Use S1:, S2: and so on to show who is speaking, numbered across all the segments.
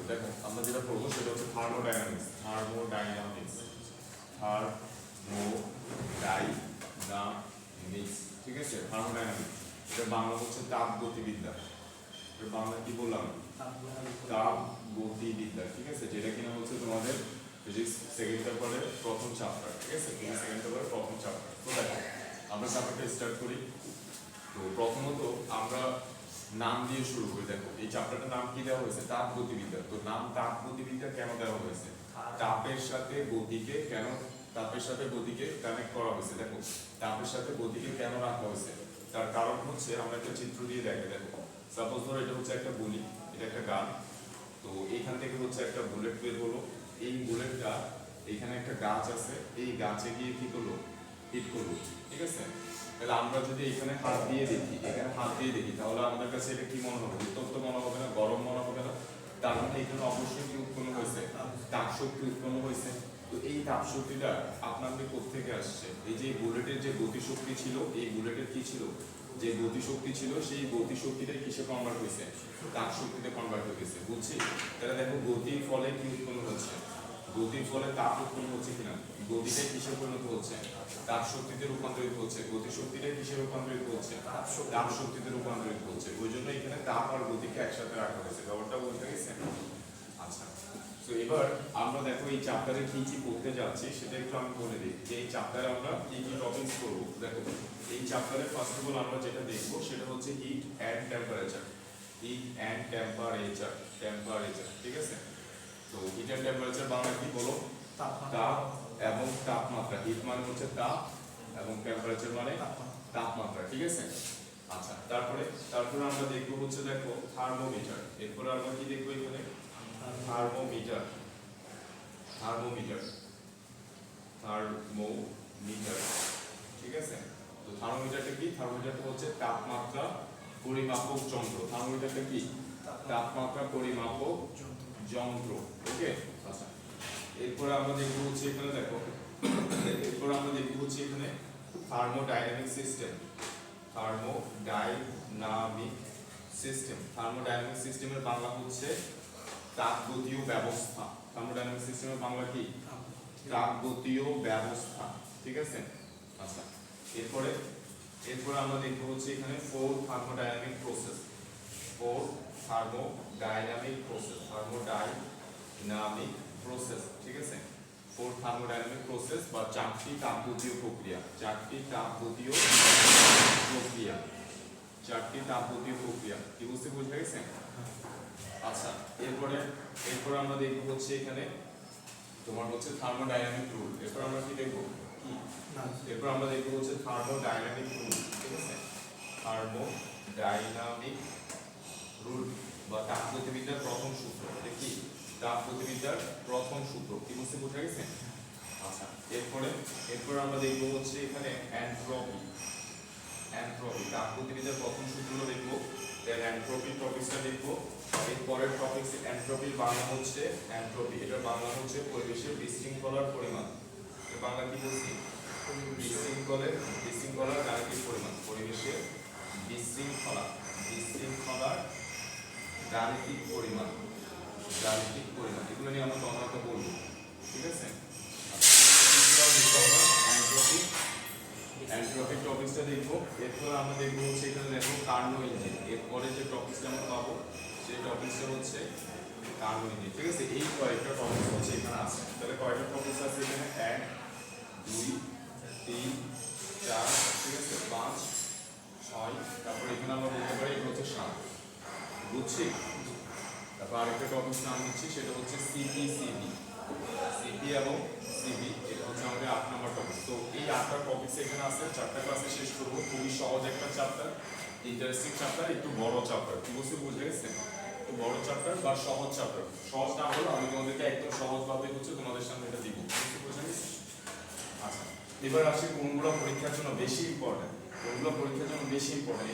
S1: দেখো আমরা যেটা পড়বো সেটা হচ্ছে থার্মোডাইনামিক্স থার্মোডাইনামিক্স ঠিক আছে। থার্মোডাইনামিক্স এটা বাংলা হচ্ছে তাপগতিবিদ্যা। এটা বাংলা কি বললাম? তাপগতিবিদ্যা ঠিক আছে, যেটা কিনা হচ্ছে তোমাদের ফিজিক্স সেকেন্ড পেপারের প্রথম চ্যাপ্টার। ঠিক আছে, ফিজিক্স সেকেন্ড পেপারের প্রথম চ্যাপ্টার। তো দেখো আমরা চ্যাপ্টারটা স্টার্ট করি। তো প্রথমত আমরা নাম দিয়ে শুরু করি। দেখো এই চ্যাপ্টারটার নাম কি দেওয়া হয়েছে? তাপগতিবিদ্যা। তো নাম তাপগতিবিদ্যা কেন দেওয়া হয়েছে? তাপের সাথে গতিকে কেন কানেক্ট করা হয়েছে? দেখো তাপের সাথে গতিকে কেন রাখা হয়েছে তার কারণ হচ্ছে আমরা একটা চিত্র দিয়ে দেখে। দেখো সাপোজ ধরো এটা হচ্ছে একটা গুলি, এটা একটা গান। তো এইখান থেকে হচ্ছে একটা বুলেট বের হলো। এই বুলেটটা এখানে একটা গাছ আছে, এই গাছে গিয়ে কি করলো? হিট করলো। ঠিক আছে, তাহলে আমরা যদি এখানে হাত দিয়ে দেখি, তাহলে আমাদের কাছে এটা কি মনে হবে? উত্তপ্ত মনে হবে না? গরম মনে হবে না? তার মানে এখানে অবশ্যই কি উৎপন্ন হয়েছে? তাপ শক্তি উৎপন্ন হয়েছে। তো এই তাপ শক্তিটা আপনাদের কোত্থেকে আসছে? এই যে বুলেটের যে গতিশক্তি ছিল, এই বুলেটের কি ছিল? যে গতিশক্তি ছিল, সেই গতিশক্তিটা কিসে কনভার্ট হয়েছে? তাপ শক্তিতে কনভার্ট হয়েছে। বুঝছি? তাহলে দেখো গতির ফলে কি উৎপন্ন হচ্ছে? গতির ফলে তাপ উৎপন্ন হচ্ছে কিনা? গতিটাই কিসে পরিণত হচ্ছে? তাপ শক্তিতে রূপান্তরিত হচ্ছে। গতিশক্তিটাই কিসে রূপান্তরিত হচ্ছে? তাপ শক্তিতে রূপান্তরিত হচ্ছে। ওই জন্য এখানে তাপ আর গতিকে একসাথে রাখা হয়েছে। ব্যাপারটা বুঝতে গেছে? আচ্ছা, তো এবার আমরা দেখো এই চ্যাপ্টারে কি কি পড়তে যাচ্ছি সেটা একটু আমি বলে দিই, যে এই চ্যাপ্টারে আমরা কি কি টপিকস করব। দেখো এই চ্যাপ্টারে ফার্স্ট অফ অল আমরা যেটা দেখবো সেটা হচ্ছে হিট অ্যান্ড টেম্পারেচার। টেম্পারেচার ঠিক আছে। তো হিট অ্যান্ড টেম্পারেচার বাংলা কি বলো? তাপ এবং তাপমাত্রা। হিট মানে হচ্ছে তাপ এবং টেম্পারেচার মানে তাপমাত্রা। ঠিক আছে। আচ্ছা, তারপরে আমরা দেখবো হচ্ছে দেখো থার্মোমিটার। এরপরে আমরা কি দেখবো এখানে? থার্মোমিটার ঠিক আছে। তো থার্মোমিটারটা কি? থার্মোমিটারটা হচ্ছে তাপমাত্রা পরিমাপক যন্ত্র। থার্মোমিটারটা কি? তাপমাত্রা পরিমাপক যন্ত্র। ওকে। আচ্ছা, এরপর আমরা দেখব হচ্ছে এখানে দেখো থার্মোডাইনামিক সিস্টেমের বাংলা হচ্ছে তাপগতীয় ব্যবস্থা। থার্মোডাইনামিক সিস্টেমের বাংলা কি? তাপগতীয় ব্যবস্থা। ঠিক আছে। আচ্ছা, এরপরে আমরা দেখব হচ্ছে এখানে ফোর থার্মোডাইনামিক প্রসেস। ঠিক আছে। ফোর থার্মোডাইনামিক প্রসেস বা চারটি তাপগতীয় প্রক্রিয়া। কি বুঝতে গেছে? আচ্ছা, এরপরে আমরা দেখব হচ্ছে এখানে তোমার হচ্ছে থার্মোডাইনামিক রুল। এরপর আমরা কি দেখব? এরপর আমরা দেখব হচ্ছে থার্মোডাইনামিক রুল। ঠিক আছে, থার্মোডাইনামিক রুল বা তাপগতিবিদ্যার প্রথম সূত্র। দেখি তাপগতিবিদ্যার প্রথম সূত্র কি বুঝতে গেছে? আচ্ছা, এরপর আমরা দেখব হচ্ছে এখানে এনট্রপি। তাপগতিবিদ্যার প্রথম সূত্রটা দেখব, দেন এনট্রপি টপিকসটা দেখব। এরপরের টপিকস এনট্রপির বাংলা হচ্ছে এটার বাংলা হচ্ছে পরিবেশের বিশৃঙ্খলার পরিমাণ। এর বাংলা কি বলছি? বিশৃঙ্খলার গাণিতিক পরিমাণ। পরিবেশের বিশৃঙ্খলার গাণিতিক পরিমাণ। এগুলো নিয়ে আমরা কথা বলবো। ঠিক আছে। এনট্রপি টপিকসটা দেখবো। এরপর আমরা দেখবো হচ্ছে এখানে দেখো কার্নো ইঞ্জিন। এরপরে যে টপিকসটা আমরা পাবো সেই টপিকসটা হচ্ছে কার্নো ইঞ্জিন। ঠিক আছে, এই কয়েকটা টপিকস হচ্ছে এখানে আছে। তাহলে কয়টা টপিকস আছে এখানে? 1 2 3 4 ঠিক আছে 5 6। তারপর এখানে আমরা বলতে পারি এটা হচ্ছে 7। বুঝছি? তারপর আরেকটা টপিকস নাম দিচ্ছি, সেটা হচ্ছে সিপি এবং সিবি। এটা হচ্ছে আমাদের 8 নম্বর টপিক। তো এই 8টা টপিকস এখানে আছে। 4টা ক্লাসে শেষ করবো। খুবই সহজ একটা চ্যাপ্টার, ইন্টারেস্টিং চ্যাপ্টার, একটু বড় চ্যাপ্টার। কি বুঝতে গেছে? একটু বড় চ্যাপ্টার বা সহজ চ্যাপ্টার। সহজ না হলো আমি তোমাদেরকে একদম সহজভাবে হচ্ছে তোমাদের সামনে এটা দিব। বুঝতে গেছে? আচ্ছা, এবার আসি কোনগুলো পরীক্ষার জন্য বেশি ইম্পর্টেন্ট।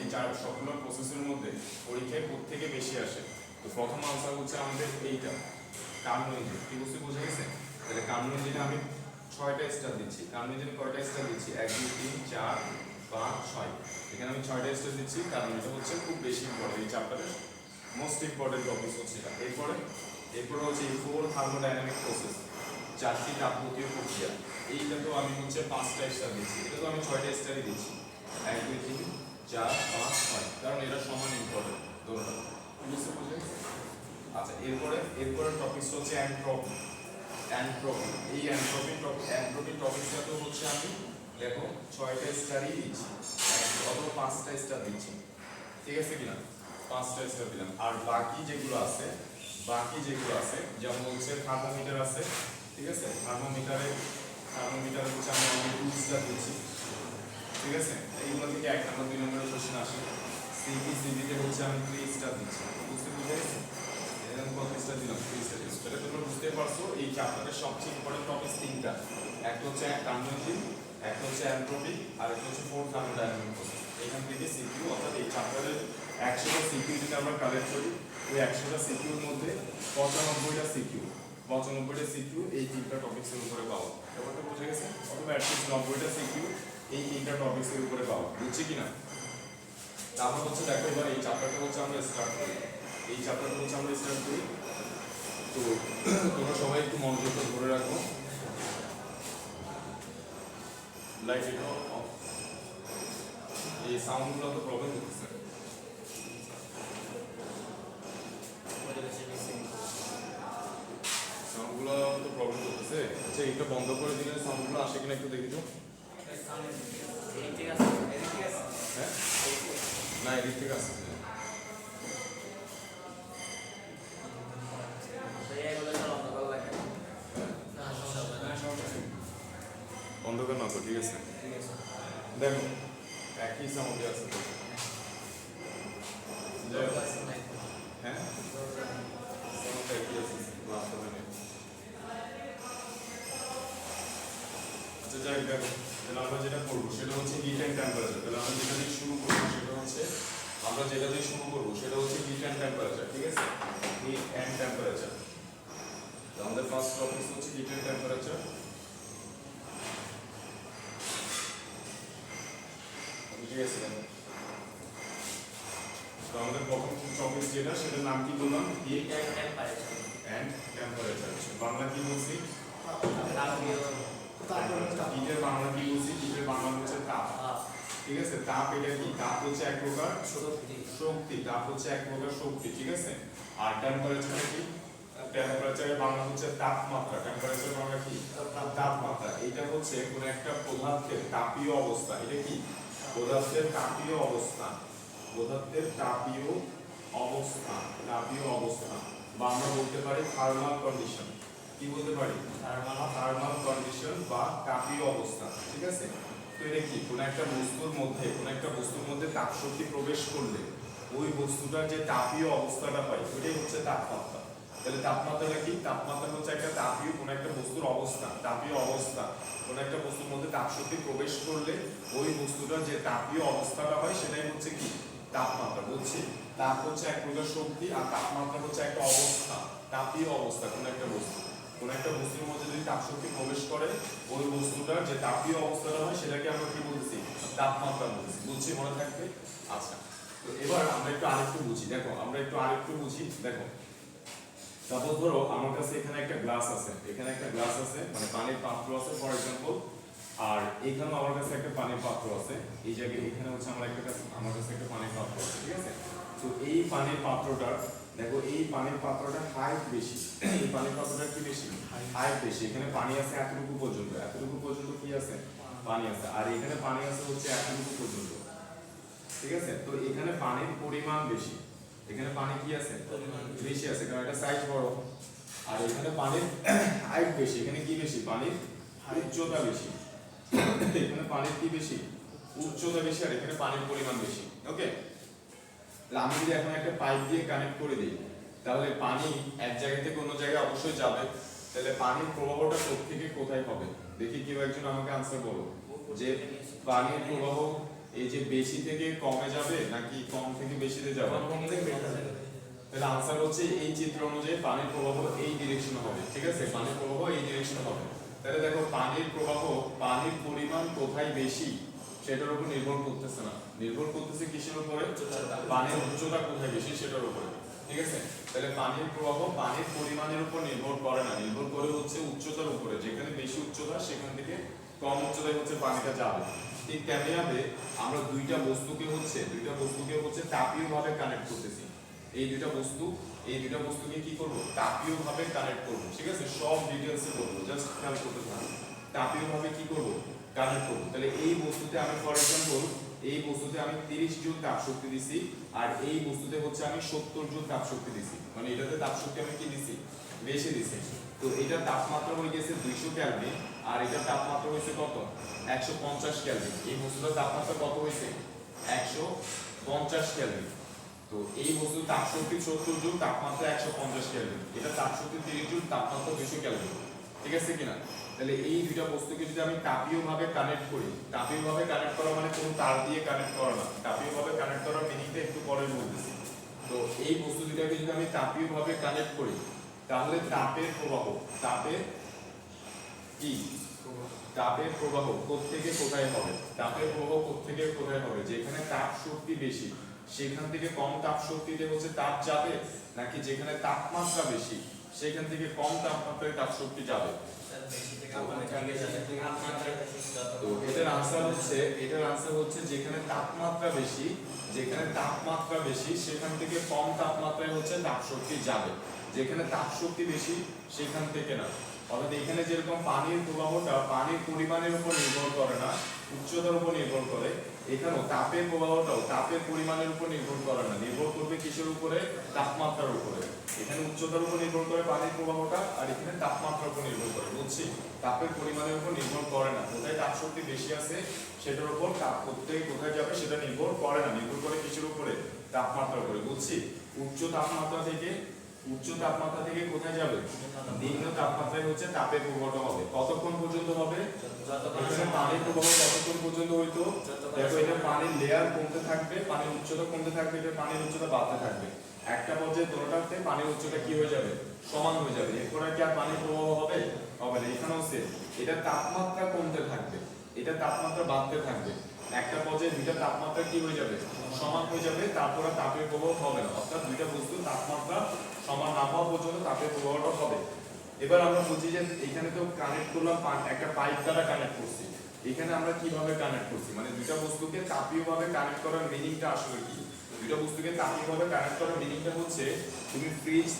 S1: এই সবগুলো প্রসেসের মধ্যে পরীক্ষায় কোত্থেকে বেশি আসে। তো প্রথম আনসার হচ্ছে আমাদের এইটা, কার্নো ইঞ্জিন। কি বুঝতে গেছে? তাহলে কার্নো ইঞ্জিনে আমি 6টা স্টার দিচ্ছি। কার্নো ইঞ্জিনে কয়টা স্টার দিচ্ছি? 1 2 3 4 5 6। এখানে আমি 6টা স্টার দিচ্ছি কারণ এটা হচ্ছে খুব বেশি ইম্পর্টেন্ট এই চ্যাপ্টারে। মোস্ট ইম্পর্টেন্ট টপিক হচ্ছে এটা। এরপরে হচ্ছে ফোর থার্মোডাইনামিক প্রসেস, 4টি তাপগতীয় প্রক্রিয়া। এইটা তো আমি হচ্ছে 5টা স্টার দিচ্ছি, এটা তো আমি 6টা স্টারই দিচ্ছি, 1 2 3 4 5 6, কারণ এটা সমান ইম্পর্টেন্ট দুটোটা। বুঝতে বুঝে? আচ্ছা, এরপরে টপিক হচ্ছে এনট্রপি। এই এনট্রপি টপিকটা তো হচ্ছে আমি দেখো 6টা স্টারই দিচ্ছি, অথবা 5টা স্টার দিচ্ছি, ঠিক আছে কিনা? 5টা স্টার দিলাম। আর বাকি যেগুলো আছে যেমন হচ্ছে থার্মোমিটার আছে, ঠিক আছে? থার্মোমিটারে হচ্ছে আমি অনলি 2 স্টার দিচ্ছি, ঠিক আছে? এইগুলো থেকে 1 নম্বর 2 নম্বরের কোশ্চেন আসে। সিভিতে হচ্ছে আমি 3 স্টার দিচ্ছি। বুঝতে পেরেছি? এরকম কত স্টার দিলাম? 3 স্টার দিলাম। তাহলে তোমরা বুঝতে পারছো এই চ্যাপ্টারের সবচেয়ে ইম্পর্টেন্ট টপিক 3টা। একটা হচ্ছে কনভেনশন, একটা হচ্ছে এনট্রপি, আর একটা হচ্ছে ফোর থার্মোডাইনামিক প্রসেস। এখান থেকে সিকিউ, অর্থাৎ এই চ্যাপ্টারের 100টা সিকিউ যদি আমরা কালেক্ট করি, ওই 100টা সিকিউর মধ্যে 95টা সিকিউ এই 3টা টপিকসের উপরে পাবো। ব্যাপারটা বুঝে গেছে? অথবা অ্যাটলিস্ট 90টা সিকিউ এই 3টা টপিকসের উপরে পাবো। বুঝছি কিনা? তারপর হচ্ছে দেখো এবার এই চ্যাপ্টারটা হচ্ছে আমরা স্টার্ট করি। তো তোমরা সবাই একটু মনোযোগটা ধরে রাখো। লাইট এটা অফ। এই সাউন্ডগুলো তো প্রবলেম হচ্ছে, সাউন্ডগুলো তো প্রবলেম করতেছে। আচ্ছা, এটা বন্ধ করে দিলে সাউন্ডগুলো আসে কিনা একটু দেখি তো। হ্যাঁ, না এদিক থেকে আসছে। অন্ধকার না তো, ঠিক আছে? দেখো একই সাউন্ডে আছে তো। হ্যাঁ, সাউন্ডটা একই আছে, ক্লাস হবে না। আচ্ছা যাই দেখো, তাহলে আমরা যেটা করবো সেটা হচ্ছে হিট অ্যান্ড টেম্পারেচার। তাহলে আমরা যেটা দিয়ে শুরু করবো সেটা হচ্ছে হিট অ্যান্ড টেম্পারেচার, ঠিক আছে? Heat and temperature. তো আমাদের ফার্স্ট টপিক হচ্ছে হিট অ্যান্ড টেম্পারেচার। ঠিক আছে? তো আমাদের প্রথম টপিক যেটা, সেটার নাম কি বললাম? Hit and temperature. বাংলা কি বলছি? হিটের বাংলা কি বলছি? হিটের বাংলা হচ্ছে তাপ, ঠিক আছে? তাপ এটা কি? তাপ হচ্ছে এক প্রকার শক্তি, তাপ হচ্ছে এক প্রকার শক্তি, ঠিক আছে? আর টেম্পারেচার কি? টেম্পারেচারের বাংলা হচ্ছে তাপমাত্রা। টেম্পারেচার বাংলা কি? তাপমাত্রা। এটা হচ্ছে কোন একটা পদার্থের তাপীয় অবস্থা। এটা কি? পদার্থের তাপীয় অবস্থা, তাপীয় অবস্থা, বা আমরা বলতে পারি থার্মাল কন্ডিশন। কি বলতে পারি? থার্মাল কন্ডিশন বা তাপীয় অবস্থা, ঠিক আছে? তো এটা কি? কোন একটা বস্তুর মধ্যে তাপ শক্তি প্রবেশ করলে ওই বস্তুটার যে তাপীয় অবস্থাটা পাই, ওইটাই হচ্ছে তাপমাত্রা। তাহলে তাপমাত্রাটা কি? তাপমাত্রা হচ্ছে একটা তাপীয় কোন একটা বস্তুর অবস্থা, তাপীয় অবস্থা। কোন একটা বস্তুর মধ্যে তাপ শক্তি প্রবেশ করলে ওই বস্তুটার যে তাপীয় অবস্থাটা হয় সেটাই হচ্ছে কি? তাপমাত্রা। বলছি তাপ হচ্ছে এক প্রকার শক্তি, আর তাপমাত্রা হচ্ছে একটা অবস্থা, তাপীয় অবস্থা। কোন একটা বস্তুর মধ্যে যদি তাপ শক্তি প্রবেশ করে ওই বস্তুটার যে তাপীয় অবস্থাটা হয় সেটাকে আমরা কি বলছি? তাপমাত্রা বলছি। বুঝছি? মনে থাকবে? আচ্ছা, তো এবার আমরা একটু আরেকটু বুঝি। দেখো দেখো সাপোজ ধরো আমার কাছে এখানে একটা গ্লাস আছে, মানে পানির পাত্র আছে ফর এক্সাম্পল, আর এখানেও আমার কাছে একটা পানির পাত্র আছে। এই জায়গায় এখানে হচ্ছে আমার কাছে একটা পানির পাত্র আছে, ঠিক আছে? তো এই পানির পাত্রটার দেখো, এই পানির পাত্রটার হাইট বেশি। এই পানির পাত্রটার কি বেশি? হাইট বেশি। এখানে পানি আছে এতটুকু পর্যন্ত কি আছে? পানি আছে। আর এখানে পানি আছে হচ্ছে এতটুকু পর্যন্ত, ঠিক আছে? তো এখানে পানির পরিমাণ বেশি, এখানে পানি কি আছে? বেশি আছে, কারণ এটা সাইজ বড়। আর এখানে পানির হাইট বেশি, এখানে কি বেশি? পানির উচ্চতা বেশি। এখানে পানির কি বেশি? উচ্চতা বেশি, আর এখানে পানির পরিমাণ বেশি। ওকে, আমি যদি এখন একটা পাইপ দিয়ে কানেক্ট করে দিই, তাহলে পানি এক জায়গা থেকে অন্য জায়গায় অবশ্যই যাবে। তাহলে পানির প্রবাহটা কোথা থেকে কোথায় হবে? দেখি কেউ একজন আমাকে আনসার বলো, যে পানির প্রবাহ এই যে বেশি থেকে কমে যাবে নাকি কম থেকে বেশিতে যাবে? তাহলে আনসার হচ্ছে এই চিত্র অনুযায়ী পানির প্রবাহ এই ডিরেকশনে হবে, ঠিক আছে? পানির প্রবাহ এই ডিরেকশনে হবে। তাহলে দেখো পানির প্রবাহ, পানির পরিমাণ কোথায় বেশি সেটার উপর নির্ভর করতেছে না, নির্ভর করতেছে কিসের উপরে? পানির উচ্চতা কোথায় বেশি সেটার উপরে। ঠিক আছে? তাহলে পানির প্রবাহ পানির পরিমাণের উপর নির্ভর করে না, নির্ভর করে হচ্ছে উচ্চতার উপরে। যেখানে বেশি উচ্চতা সেখান থেকে কম উচ্চতায় হচ্ছে পানিটা যাবে। ঠিক তেমনি ভাবে আমরা দুইটা বস্তুকে হচ্ছে তাপীয়ভাবে কানেক্ট করতেছি। এই দুইটা বস্তুকে কি করব? তাপীয়ভাবে কানেক্ট করব। ঠিক আছে? সব ডিটেইলসে করব, জাস্ট খেয়াল করতে থাকুন। তাপীয়ভাবে কি করব? কানেক্ট করব। তাহলে এই বস্তুতে আমি ফর এক্সাম্পল এই বস্তুতে আমি 30 জুল তাপ শক্তি দিছি, আর এই বস্তুতে হচ্ছে আমি 70 জুল তাপ শক্তি দিছি। মানে এটাতে তাপ শক্তি আমি কি দিছি? বেশি দিছি। তো এটার তাপমাত্রা হয়ে গেছে 200 কেলভিন, আর এটার তাপমাত্রা হয়েছে কত? 150 কেলভিন। এই বস্তুটার তাপমাত্রা কত হয়েছে? 150 কেলভিন। তো এই বস্তুর তাপ শক্তি 70 জুল, তাপমাত্রা 150 কেলভিন। এটা তাপ শক্তি 30 জুল, তাপমাত্রা 200 কেলভিন। ঠিক আছে কিনা? তাহলে এই দুইটা বস্তুকে যদি আমি তাপীয়ভাবে কানেক্ট করি, তাপীয়ভাবে কানেক্ট করা মানে কোনো তার দিয়ে কানেক্ট করা না, তাপীয়ভাবে কানেক্ট করার মিনিংটা একটু পরে বলতেছি। তো এই বস্তু দুটাকে যদি আমি তাপীয়ভাবে কানেক্ট করি, তাহলে তাপের প্রবাহ কি? তাপের প্রবাহ কোত্থেকে কোথায় হবে? তাপের প্রবাহ কোত্থেকে কোথায় হবে? যেখানে তাপ শক্তি বেশি সেখান থেকে কম তাপ শক্তিতে হচ্ছে তাপ যাবে, নাকি যেখানে তাপমাত্রা বেশি সেখান থেকে কম তাপমাত্রায় তাপ শক্তি যাবে? তো এটার আনসার হচ্ছে যেখানে তাপমাত্রা বেশি সেখান থেকে কম তাপমাত্রায় হচ্ছে তাপ শক্তি যাবে। যেখানে তাপ শক্তি বেশি সেখান থেকে না। অর্থাৎ এখানে যেরকম পানির প্রবাহটা পানির পরিমাণের উপর নির্ভর করে না, উচ্চতার উপর নির্ভর করে, এখানেও তাপের প্রবাহটাও তাপের পরিমাণের উপর নির্ভর করে না, নির্ভর করবে কিসের উপরে? তাপমাত্রার উপরে। এখানে উচ্চতার উপর নির্ভর করে পানির প্রবাহটা, আর এখানে তাপমাত্রার উপর নির্ভর করে। বুঝছি? তাপের পরিমাণের উপর নির্ভর করে না, কোথায় তাপ শক্তি বেশি আছে সেটার উপর তাপ কোথায় যাবে সেটা নির্ভর করে না, নির্ভর করে কিসের উপরে? তাপমাত্রার উপরে। বুঝছি? উচ্চ তাপমাত্রা থেকে কোথায় যাবে? নিম্ন তাপমাত্রায় হচ্ছে তাপের প্রবাহটা হবে। কতক্ষণ পর্যন্ত হবে? এখানে পানির প্রবাহ কতক্ষণ পর্যন্ত হইতো? দেখো, এটা পানির লেয়ার কমতে থাকবে, পানির উচ্চতা কমতে থাকবে, এটা পানির উচ্চতা বাড়তে থাকবে। একটা পর্যায়ে দোনোটাতে পানির উচ্চতা কি হয়ে যাবে? সমান হয়ে যাবে। এরপর কি আর পানির প্রবাহ হবে? হবে না। এখানেও সেম, এটা তাপমাত্রা কমতে থাকবে, এটা তাপমাত্রা বাড়তে থাকবে। একটা পর্যায়ে দুইটা তাপমাত্রা কি হয়ে যাবে? সমান হয়ে যাবে, তারপর তাপের প্রবাহ হবে না। অর্থাৎ দুইটা বস্তু তাপমাত্রা সমান না হওয়া পর্যন্ত তাপের প্রবাহটা হবে। এবার আমরা বুঝি যে এখানে তো কানেক্ট করলাম, একটা পাইপ দ্বারা কানেক্ট করছি। এখানে আমরা কিভাবে কানেক্ট করছি, মানে দুইটা বস্তুকে তাপীয়ভাবে কানেক্ট করার মিনিংটা আসলে কি? দুইটা বস্তুকে তাপীয়ভাবে কানেক্ট করার মিনিংটা হচ্ছে, তুমি ফ্রিজ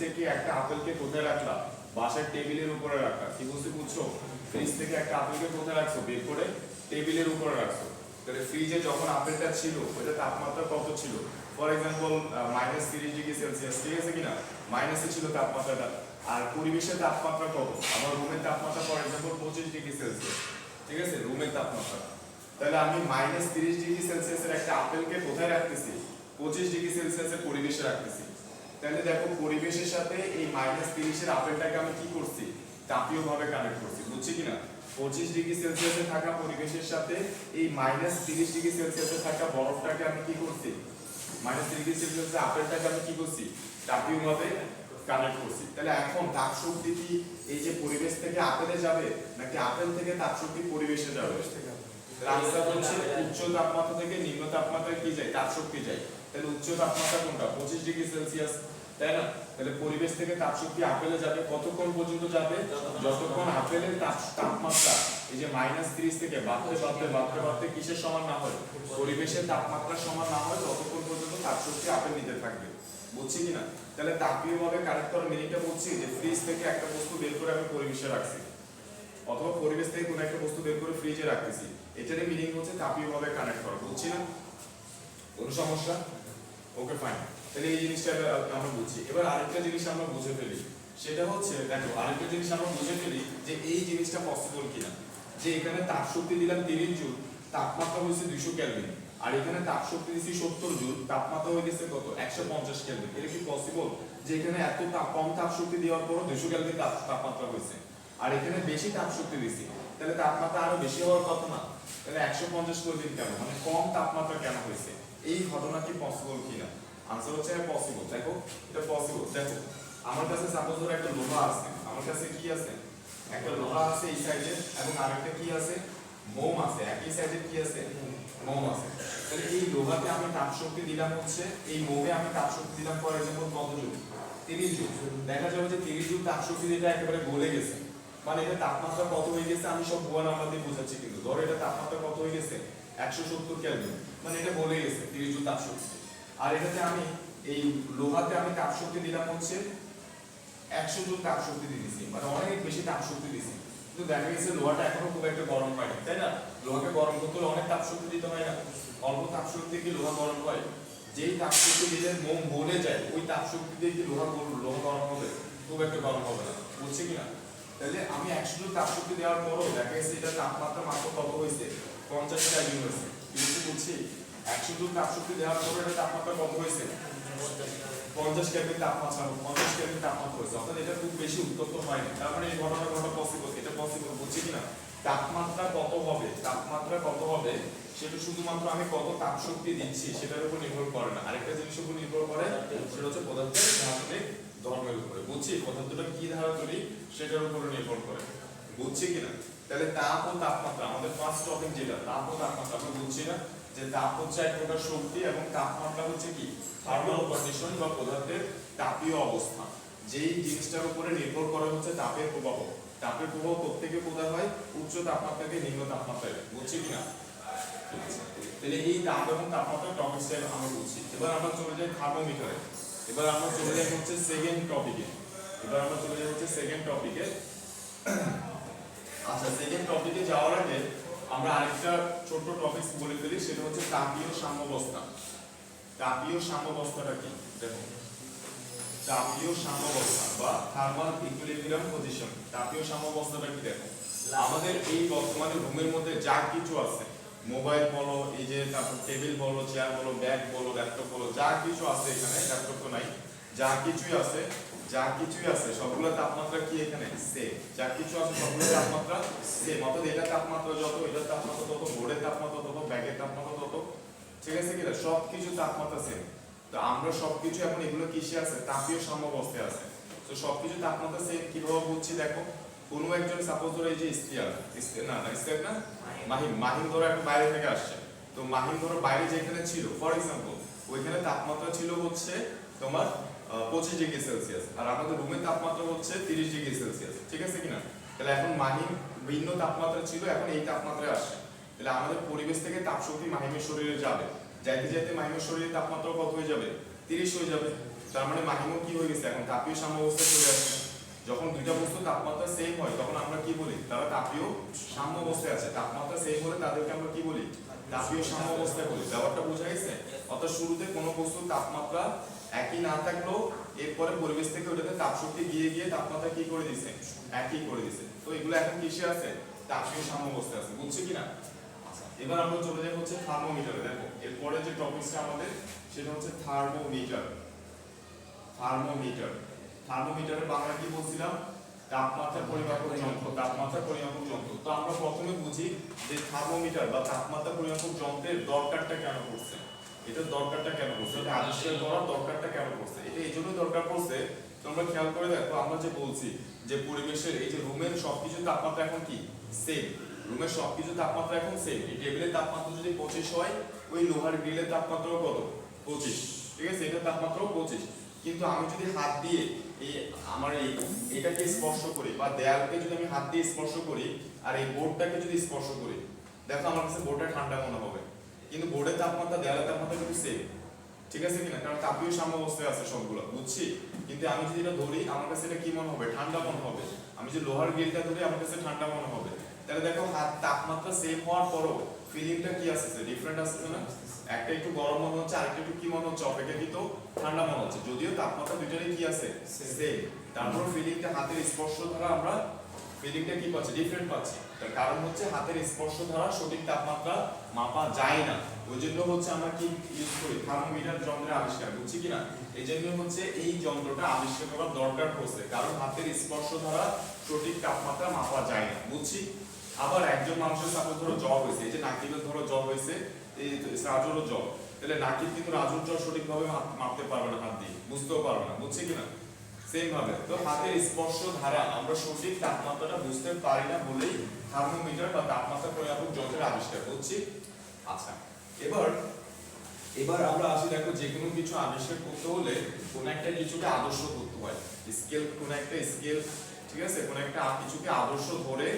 S1: থেকে একটা আপেলকে কোথায় রাখলা? বাসার টেবিলের উপরে রাখলা। কি বলছি বুঝছো? ফ্রিজ থেকে একটা আপেলকে কোথায় রাখছো? বের করে টেবিলের উপরে রাখছো। তাহলে ফ্রিজে যখন আপেলটা ছিল ওইটা তাপমাত্রা কত ছিল? ফর এক্সাম্পল -30°C, ঠিক আছে কিনা? মাইনাসে ছিল তাপমাত্রাটা। আর পরিবেশের তাপমাত্রা কত? আমার রুমের তাপমাত্রা ফর এক্সাম্পল 25°C, ঠিক আছে? রুমের তাপমাত্রা। তাহলে আমি -30°C এর একটা আপেলকে কোথায় রাখতেছি? 25°C এর পরিবেশে রাখতেছি। তাহলে দেখো, পরিবেশের সাথে এই -30 এর আপেলটাকে আমি কি করছি? তাপীয়ভাবে কানেক্ট করছি। বুঝছি কিনা? 25°C থাকা পরিবেশের সাথে এই -30°C থাকা বরফটাকে আমি কি করছি? -30°C আপেলটাকে আমি কি করছি? তাপীয়ভাবে কানেক্ট করছি। তাহলে এখন তাপ শক্তি কি এই যে পরিবেশ থেকে আপেলে যাবে, নাকি আপেল থেকে তাপ শক্তি পরিবেশে যাবে? আনসার হচ্ছে উচ্চ তাপমাত্রা থেকে নিম্ন তাপমাত্রায় কি যায়? তাপ শক্তি যায়। তাহলে উচ্চ তাপমাত্রা কোনটা? 25°C, তাই না? তাহলে পরিবেশ থেকে তাপ শক্তি আপেলে যাবে কতক্ষণ পর্যন্ত যাবে? যতক্ষণ আপেলের তাপমাত্রা এই যে -30 থেকে বাড়তে কিসের সমান না হয়? পরিবেশের তাপমাত্রা সমান না হয়, ততক্ষণ পর্যন্ত তাপ শক্তি আপেল নিতে থাকবে। বুঝছি কিনা? তাহলে তাপীয়ভাবে কানেক্ট করার মিনিংটা বলছি যে ফ্রিজ থেকে একটা বস্তু বের করে আমি পরিবেশে রাখছি, অথবা পরিবেশ থেকে কোনো একটা বস্তু বের করে ফ্রিজে রাখতেছি। এটারই মিনিং হচ্ছে তাপীয়ভাবে কানেক্ট করা। বুঝছি না? কোনো সমস্যা? ওকে, ফাইন। তাহলে এই জিনিসটা আমরা বুঝছি। এবার আরেকটা জিনিস আমরা বুঝে ফেলি, সেটা হচ্ছে দেখো, আরেকটা জিনিস আমরা বুঝে ফেলি যে এই জিনিসটা পসিবল কিনা। যে এখানে তাপ শক্তি দিলাম 30 জুল, তাপমাত্রা হয়েছে 200 কেলভিন, আর এখানে তাপ শক্তি দিচ্ছি 70 জুল, তাপমাত্রা হয়ে গেছে কত? 150 কেলভিন। এটা কি পসিবল যে এখানে এত কম তাপ শক্তি দেওয়ার পরও 200 কেলভিন তাপমাত্রা হয়েছে, আর এখানে বেশি তাপ শক্তি দিচ্ছি, তাহলে তাপমাত্রা আরো বেশি হওয়ার কথা না? তাহলে 150 কেলভিন কেন, মানে কম তাপমাত্রা কেন হয়েছে? এই ঘটনা কি পসিবল কিনা? আনসার হচ্ছে পসিবল। দেখো, এটা পসিবল। দেখো, আমার কাছে সাপোজ ধরো একটা লোহা আছে, আমার কাছে কি আছে? একটা লোহা আছে এই সাইডে, এবং আরেকটা কি আছে? মোম আছে, একই সাইজের কি আছে, মোম আছে। তাহলে এই লোহাতে আমি তাপ শক্তি দিলাম হচ্ছে, এই মোমে আমি তাপ শক্তি দিলাম ফর এক্সাম্পল কত জুল, 30 জুল। দেখা যাবে যে 30 জুল তাপ শক্তি যেটা একেবারে গলে গেছে, মানে এটা তাপমাত্রা কত হয়ে গেছে, আমি সব গোয়া নাম্বার দিয়ে বোঝাচ্ছি, কিন্তু ধরো এটা তাপমাত্রা কত হয়ে গেছে 170 কেলভিন, মানে এটা গলে গেছে 30 জুল তাপ শক্তি। আর এটাতে আমি এই লোহাতে আমি তাপ শক্তি দিলাম হচ্ছে 100 জুল তাপ শক্তি দিয়েছি, মানে অনেক বেশি তাপ শক্তি দিয়েছি। কিন্তু দেখা গেছে লোহাটা এখনো খুব একটা গরম হয় না, তাই না? লোহাকে গরম করতে হলে অনেক তাপ শক্তি দিতে হয় না? অল্প তাপ শক্তি কি লোহা গরম হয়? যেই তাপ শক্তি দিলে মোম গলে যায়, ওই তাপ শক্তি দিয়ে কি লোহা গরম হবে? খুব একটা গরম হবে না, বুঝছে কিনা? তাহলে আমি 100 জুল তাপ শক্তি দেওয়ার পরও দেখা গেছে এটা তাপমাত্রা মাত্র কত হয়েছে, 50 কেলভিন হয়েছে। কিন্তু বুঝছি 100 জুল তাপ শক্তি দেওয়ার পরও এটা তাপমাত্রা কত হয়েছে, 50 কেলভিন তাপমাত্রা, 50 কেলভিন তাপমাত্রা হয়েছে। অর্থাৎ এটা খুব বেশি উত্তপ্ত হয়নি, তার মানে এই ঘটনা ঘটা পসিবল, এটা পসিবল, বুঝছি কিনা? তাপমাত্রা কত হবে, তাপমাত্রা কত হবে সেটা শুধুমাত্র আমি কত তাপ শক্তি দিচ্ছি সেটার উপর নির্ভর করে না, আরেকটা জিনিসের উপর নির্ভর করে, সেটা হচ্ছে পদার্থের ধাত্বিক ধর্মের উপরে, বুঝছি? পদার্থটা কি ধারা তৈরি সেটার উপর নির্ভর করে, বুঝছি কিনা? তাহলে তাপ ও তাপমাত্রা আমাদের ফার্স্ট টপিক যেটা তাপ ও তাপমাত্রা, আমরা বুঝছি না যে তাপ হচ্ছে এক প্রকার শক্তি এবং তাপমাত্রা হচ্ছে কি থার্মাল কন্ডিশন বা পদার্থের তাপীয় অবস্থা। যেই জিনিসটার উপরে নির্ভর করে হচ্ছে তাপের প্রবাহ। তাপের প্রবাহ প্রত্যেকে কোথায় হয়, উচ্চ তাপমাত্রা থেকে নিম্ন তাপমাত্রায়, বুঝছি কিনা? তাহলে এই তাপ এবং তাপমাত্রার টপিকটা আমরা বুঝছি। এবার আমরা চলে যাই থার্মোমিটারে। এবার আমরা চলে যাই হচ্ছে সেকেন্ড টপিকে। আচ্ছা, সেকেন্ড টপিকে যাওয়ার আগে আমরা আরেকটা ছোট টপিক বলে ফেলি, সেটা হচ্ছে তাপীয় সাম্যাবস্থা। তাপীয় সাম্যাবস্থাটা কি দেখো, তাপীয় সাম্যাবস্থা বা থার্মাল ইকুইলিব্রিয়াম পজিশন। তাপীয় সাম্যাবস্থাটা কি দেখো, আমাদের এই বর্তমানে রুমের মধ্যে যা কিছু আছে, মোবাইল বলো, এই যে তারপর টেবিল বলো, চেয়ার বলো, ব্যাগ বলো, ল্যাপটপ বলো, যা কিছু আছে এখানে, ল্যাপটপ তো নাই, যা কিছুই আছে সবগুলো তাপমাত্রা কি এখানে সেম, যা কিছু আছে সবগুলো তাপমাত্রা সেম। অর্থাৎ এটা তাপমাত্রা যত, এটার তাপমাত্রা তত, বোর্ডের তাপমাত্রা তত, ব্যাগের তাপমাত্রা তত, ঠিক আছে কিনা? সবকিছু তাপমাত্রা সেম। তো আমরা সবকিছু এখন এগুলো কিসে আছে, তাপীয় সাম্যাবস্থায় আছে। তো সবকিছু তাপমাত্রা সেম কিভাবে বুঝছি দেখো, কোনো একজন সাপোজ ধরো এই যে ইস্তিয়াক না মাহিম ধরো এখন বাইরে থেকে আসছে, তো মাহিম ধরো বাইরে যেখানে ছিল ফর এক্সাম্পল, ওইখানে তাপমাত্রা ছিল হচ্ছে তোমার 25 ডিগ্রি সেলসিয়াস, আর আমাদের রুমের তাপমাত্রা হচ্ছে 30 ডিগ্রি সেলসিয়াস, ঠিক আছে কিনা? তাহলে এখন মাহিম ভিন্ন তাপমাত্রা ছিল, এখন এই তাপমাত্রায় আসছে, তাহলে আমাদের পরিবেশ থেকে তাপশক্তি মাহিমের শরীরে যাবে, যাইতে যাইতে মাহিমের শরীরের তাপমাত্রা কত হয়ে যাবে, 30 হয়ে যাবে। তার মানে মাহিমও কি হয়ে গেছে, এখন তাপীয় সাম্যাবস্থায় চলে আসছে। যখন দুইটা বস্তু তাপমাত্রা সেম হয় তখন আমরা কি বলি, তারা তাপীয় সাম্যাবস্থায় আছে। তাপমাত্রা সেম হলে তাদেরকে আমরা কি বলি, তাপীয় সাম্যাবস্থায় বলি। ব্যাপারটা বোঝা গেছে? অর্থাৎ শুরুতে কোনো বস্তুর তাপমাত্রা একই না থাকলেও এরপরে পরিবেশ থেকে ওটাতে তাপশক্তি গিয়ে তাপমাত্রা কি করে দিছে, একই করে দিছে। তো এগুলো এখন কিসে আছে, তাপীয় সাম্যাবস্থায় আছে, বুঝছি কিনা? এবার আমরা চলে যাই হচ্ছে থার্মোমিটারে। দেখো এরপরে যে টপিকটা আমাদের সেটা হচ্ছে থার্মোমিটার। থার্মোমিটারের বাংলা কি বলছিলাম, তাপমাত্রা পরিমাপক যন্ত্র। তো আমরা প্রথমে বুঝি যে থার্মোমিটার বা তাপমাত্রা পরিমাপক যন্ত্রের দরকারটা কেন পড়ছে, এটার দরকারটা কেন পড়ছে, এটা আবিষ্কার করার দরকারটা কেন পড়ছে। এটা এই জন্য দরকার পড়ছে, তোমরা খেয়াল করে দেখো, আমরা যে বলছি যে পরিবেশের এই যে রুমের সবকিছু তাপমাত্রা এখন কি সেম, রুমের সবকিছু তাপমাত্রা এখন সেম। এই টেবিলের তাপমাত্রা যদি 25 হয়, ওই লোহার গ্রিলের তাপমাত্রাও কত, 25, ঠিক আছে? এটার তাপমাত্রাও 25। কিন্তু আমি যদি হাত দিয়ে এই আমার এটাকে স্পর্শ করি, বা দেয়ালকে যদি আমি হাত দিয়ে স্পর্শ করি, আর এই বোর্ডটাকে যদি স্পর্শ করি, দেখো আমার কাছে বোর্ডটা ঠান্ডা মনে হবে, কিন্তু বোর্ডের তাপমাত্রা দেয়ালের তাপমাত্রা কিন্তু সেম, ঠিক আছে কিনা? কারণ তাপীয় সাম্যাবস্থায় আছে সবগুলো, বুঝছি? কিন্তু আমি যদি এটা ধরি, আমার কাছে এটা কি মনে হবে, ঠান্ডা মনে হবে। আমি যে লোহার গ্রিলটা ধরি, আমার কাছে ঠান্ডা মনে হবে। তাহলে দেখো হাত তাপমাত্রা সেম হওয়ার পরও ফিলিংটা কি আসছে, ডিফারেন্ট আসছে না? একটা একটু গরম মনে হচ্ছে, আরেকটা একটু কি মনে হচ্ছে, অপেক্ষাকৃত ঠান্ডা মনে হচ্ছে, যদিও তাপমাত্রা দুইটারই কি আছে সেম। তারপর ফিলিংটা হাতের স্পর্শ দ্বারা আমরা ফিলিংটা কি পাচ্ছি, ডিফারেন্ট পাচ্ছি। তার কারণ হচ্ছে হাতের স্পর্শ দ্বারা সঠিক তাপমাত্রা মাপা যায় না, ওই জন্য হচ্ছে আমরা কি ইউজ করি, থার্মোমিটার যন্ত্রের আবিষ্কার, বুঝছি কিনা? এই জন্য হচ্ছে এই যন্ত্রটা আবিষ্কার করার দরকার পড়ছে, কারণ হাতের স্পর্শ দ্বারা সঠিক তাপমাত্রা মাপা যায় না, বুঝছি? আবার একজন মানুষের সাপোজ ধরো জ্বর হয়েছে, এই যে নাকিবের ধরো জ্বর হয়েছে, এই রাজুরও জ্বর, তাহলে নাকিব কিন্তু রাজুর জ্বর সঠিকভাবে মাপতে পারবে না হাত দিয়ে, বুঝতেও পারবে না, বুঝছি কিনা? সেম ভাবে তো হাতের স্পর্শ দ্বারা আমরা সঠিক তাপমাত্রাটা বুঝতে পারি না বলেই থার্মোমিটার বা তাপমাত্রা পরিমাপক যন্ত্রের আবিষ্কার করছি। আচ্ছা, এবার আমরা আসি, দেখো যে কোনো কিছু আবিষ্কার করতে হলে কোন একটা কিছুকে আদর্শ করতে হয়। স্কেল, কোন একটা স্কেল, ঠিক আছে, কোন একটা কিছুকে আদর্শ ধরে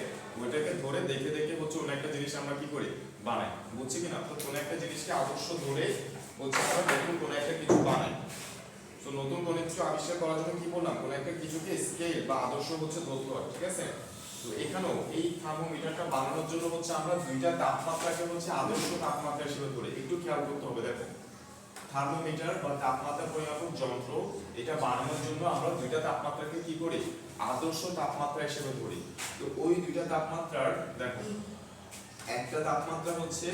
S1: ওইটাকে ধরে দেখে দেখে হচ্ছে কোন একটা জিনিস আমরা কি করি বানাই, বুঝছি কিনা? তো কোন একটা জিনিসকে আদর্শ ধরে হচ্ছে আমরা নতুন কোন একটা কিছু বানাই। তো নতুন কোন কিছু আবিষ্কার করার জন্য কি বললাম, কোন একটা কিছুকে স্কেল বা আদর্শ হচ্ছে ধরতে হয়, ঠিক আছে? তো এখানেও এই থার্মোমিটারটা বানানোর জন্য হচ্ছে আমরা দুইটা তাপমাত্রাকে হচ্ছে আদর্শ তাপমাত্রা হিসেবে ধরে, একটু খেয়াল করতে হবে। দেখো থার্মোমিটার বা তাপমাত্রা পরিমাপক যন্ত্র এটা বানানোর জন্য আমরা দুইটা তাপমাত্রাকে কি করি আদর্শ তাপমাত্রা হিসেবে ধরি। তো ওই দুইটা তাপমাত্রার দেখো একটা তাপমাত্রা হচ্ছে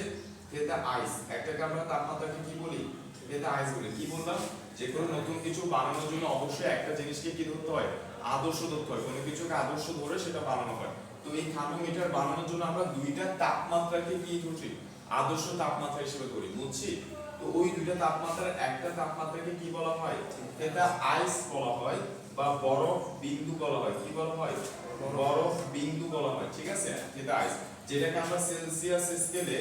S1: থিটা আইস, একটাকে আমরা তাপমাত্রাকে কি বলি থিটা আইস বলি। কি বললাম, যে কোনো নতুন কিছু বানানোর জন্য অবশ্যই একটা জিনিসকে কি ধরতে হয় আদর্শ ধরতে হয়, কোনো কিছুকে আদর্শ ধরে সেটা বানানো হয়। তো এই থার্মোমিটার বানানোর জন্য আমরা দুইটা তাপমাত্রাকে কি ধরি আদর্শ তাপমাত্রা হিসেবে ধরি, বুঝছি? তো ওই দুইটা তাপমাত্রার একটা তাপমাত্রাকে কি বলা হয় থিটা আইস বলা হয় বা বরফ বিন্দু বলা হয়। কি বলা হয় বরফ বিন্দু বলা হয়, ঠিক আছে, থিটা আইস, যেটাকে আমরা সেলসিয়াস স্কেলে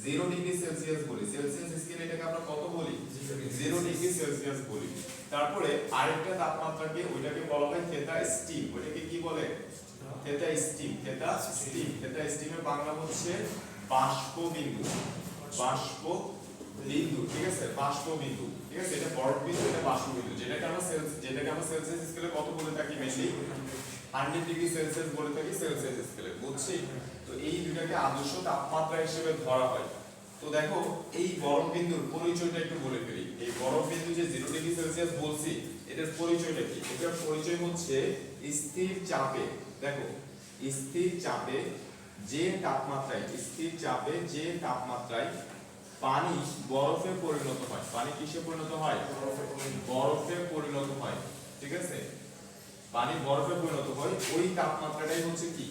S1: 0 ডিগ্রি সেলসিয়াস বলি। সেলসিয়াস স্কেলে এটাকে আমরা কত বলি 0 ডিগ্রি সেলসিয়াস বলি। তারপরে আরেকটা তাপমাত্রাকে ওইটাকে বলা হয় থিটা স্টিম, ওইটাকে কি বলে theta steam. Theta steam, theta স্টিমের বাংলা হচ্ছে বাষ্প বিন্দু, বাষ্প বিন্দু, ঠিক আছে, বাষ্প বিন্দু, ঠিক আছে, এটা বরফ বিন্দু, এটা বাষ্প বিন্দু, যেটাকে আমরা সেলসিয়াস স্কেলে কত বলে থাকি মেইনলি 100 ডিগ্রি সেলসিয়াস বলে থাকি সেলসিয়াস স্কেলে, বুঝছি? তো এই দুটাকে আদর্শ তাপমাত্রা হিসেবে ধরা হয়। তো দেখো এই বরফ বিন্দুর পরিচয়টা একটু বলে ফেলি। এই বরফ বিন্দু যে 0 ডিগ্রি সেলসিয়াস বলছি, এটার পরিচয়টা কি? এটার পরিচয় হচ্ছে স্থির চাপে, দেখো স্থির চাপে যে তাপমাত্রায়, স্থির চাপে যে তাপমাত্রায় পানি বরফে পরিণত হয়। পানি কিসে পরিণত হয় বরফে পরিণত হয়, ঠিক আছে, পানি বরফে পরিণত হয়, ওই তাপমাত্রাটাই হচ্ছে কি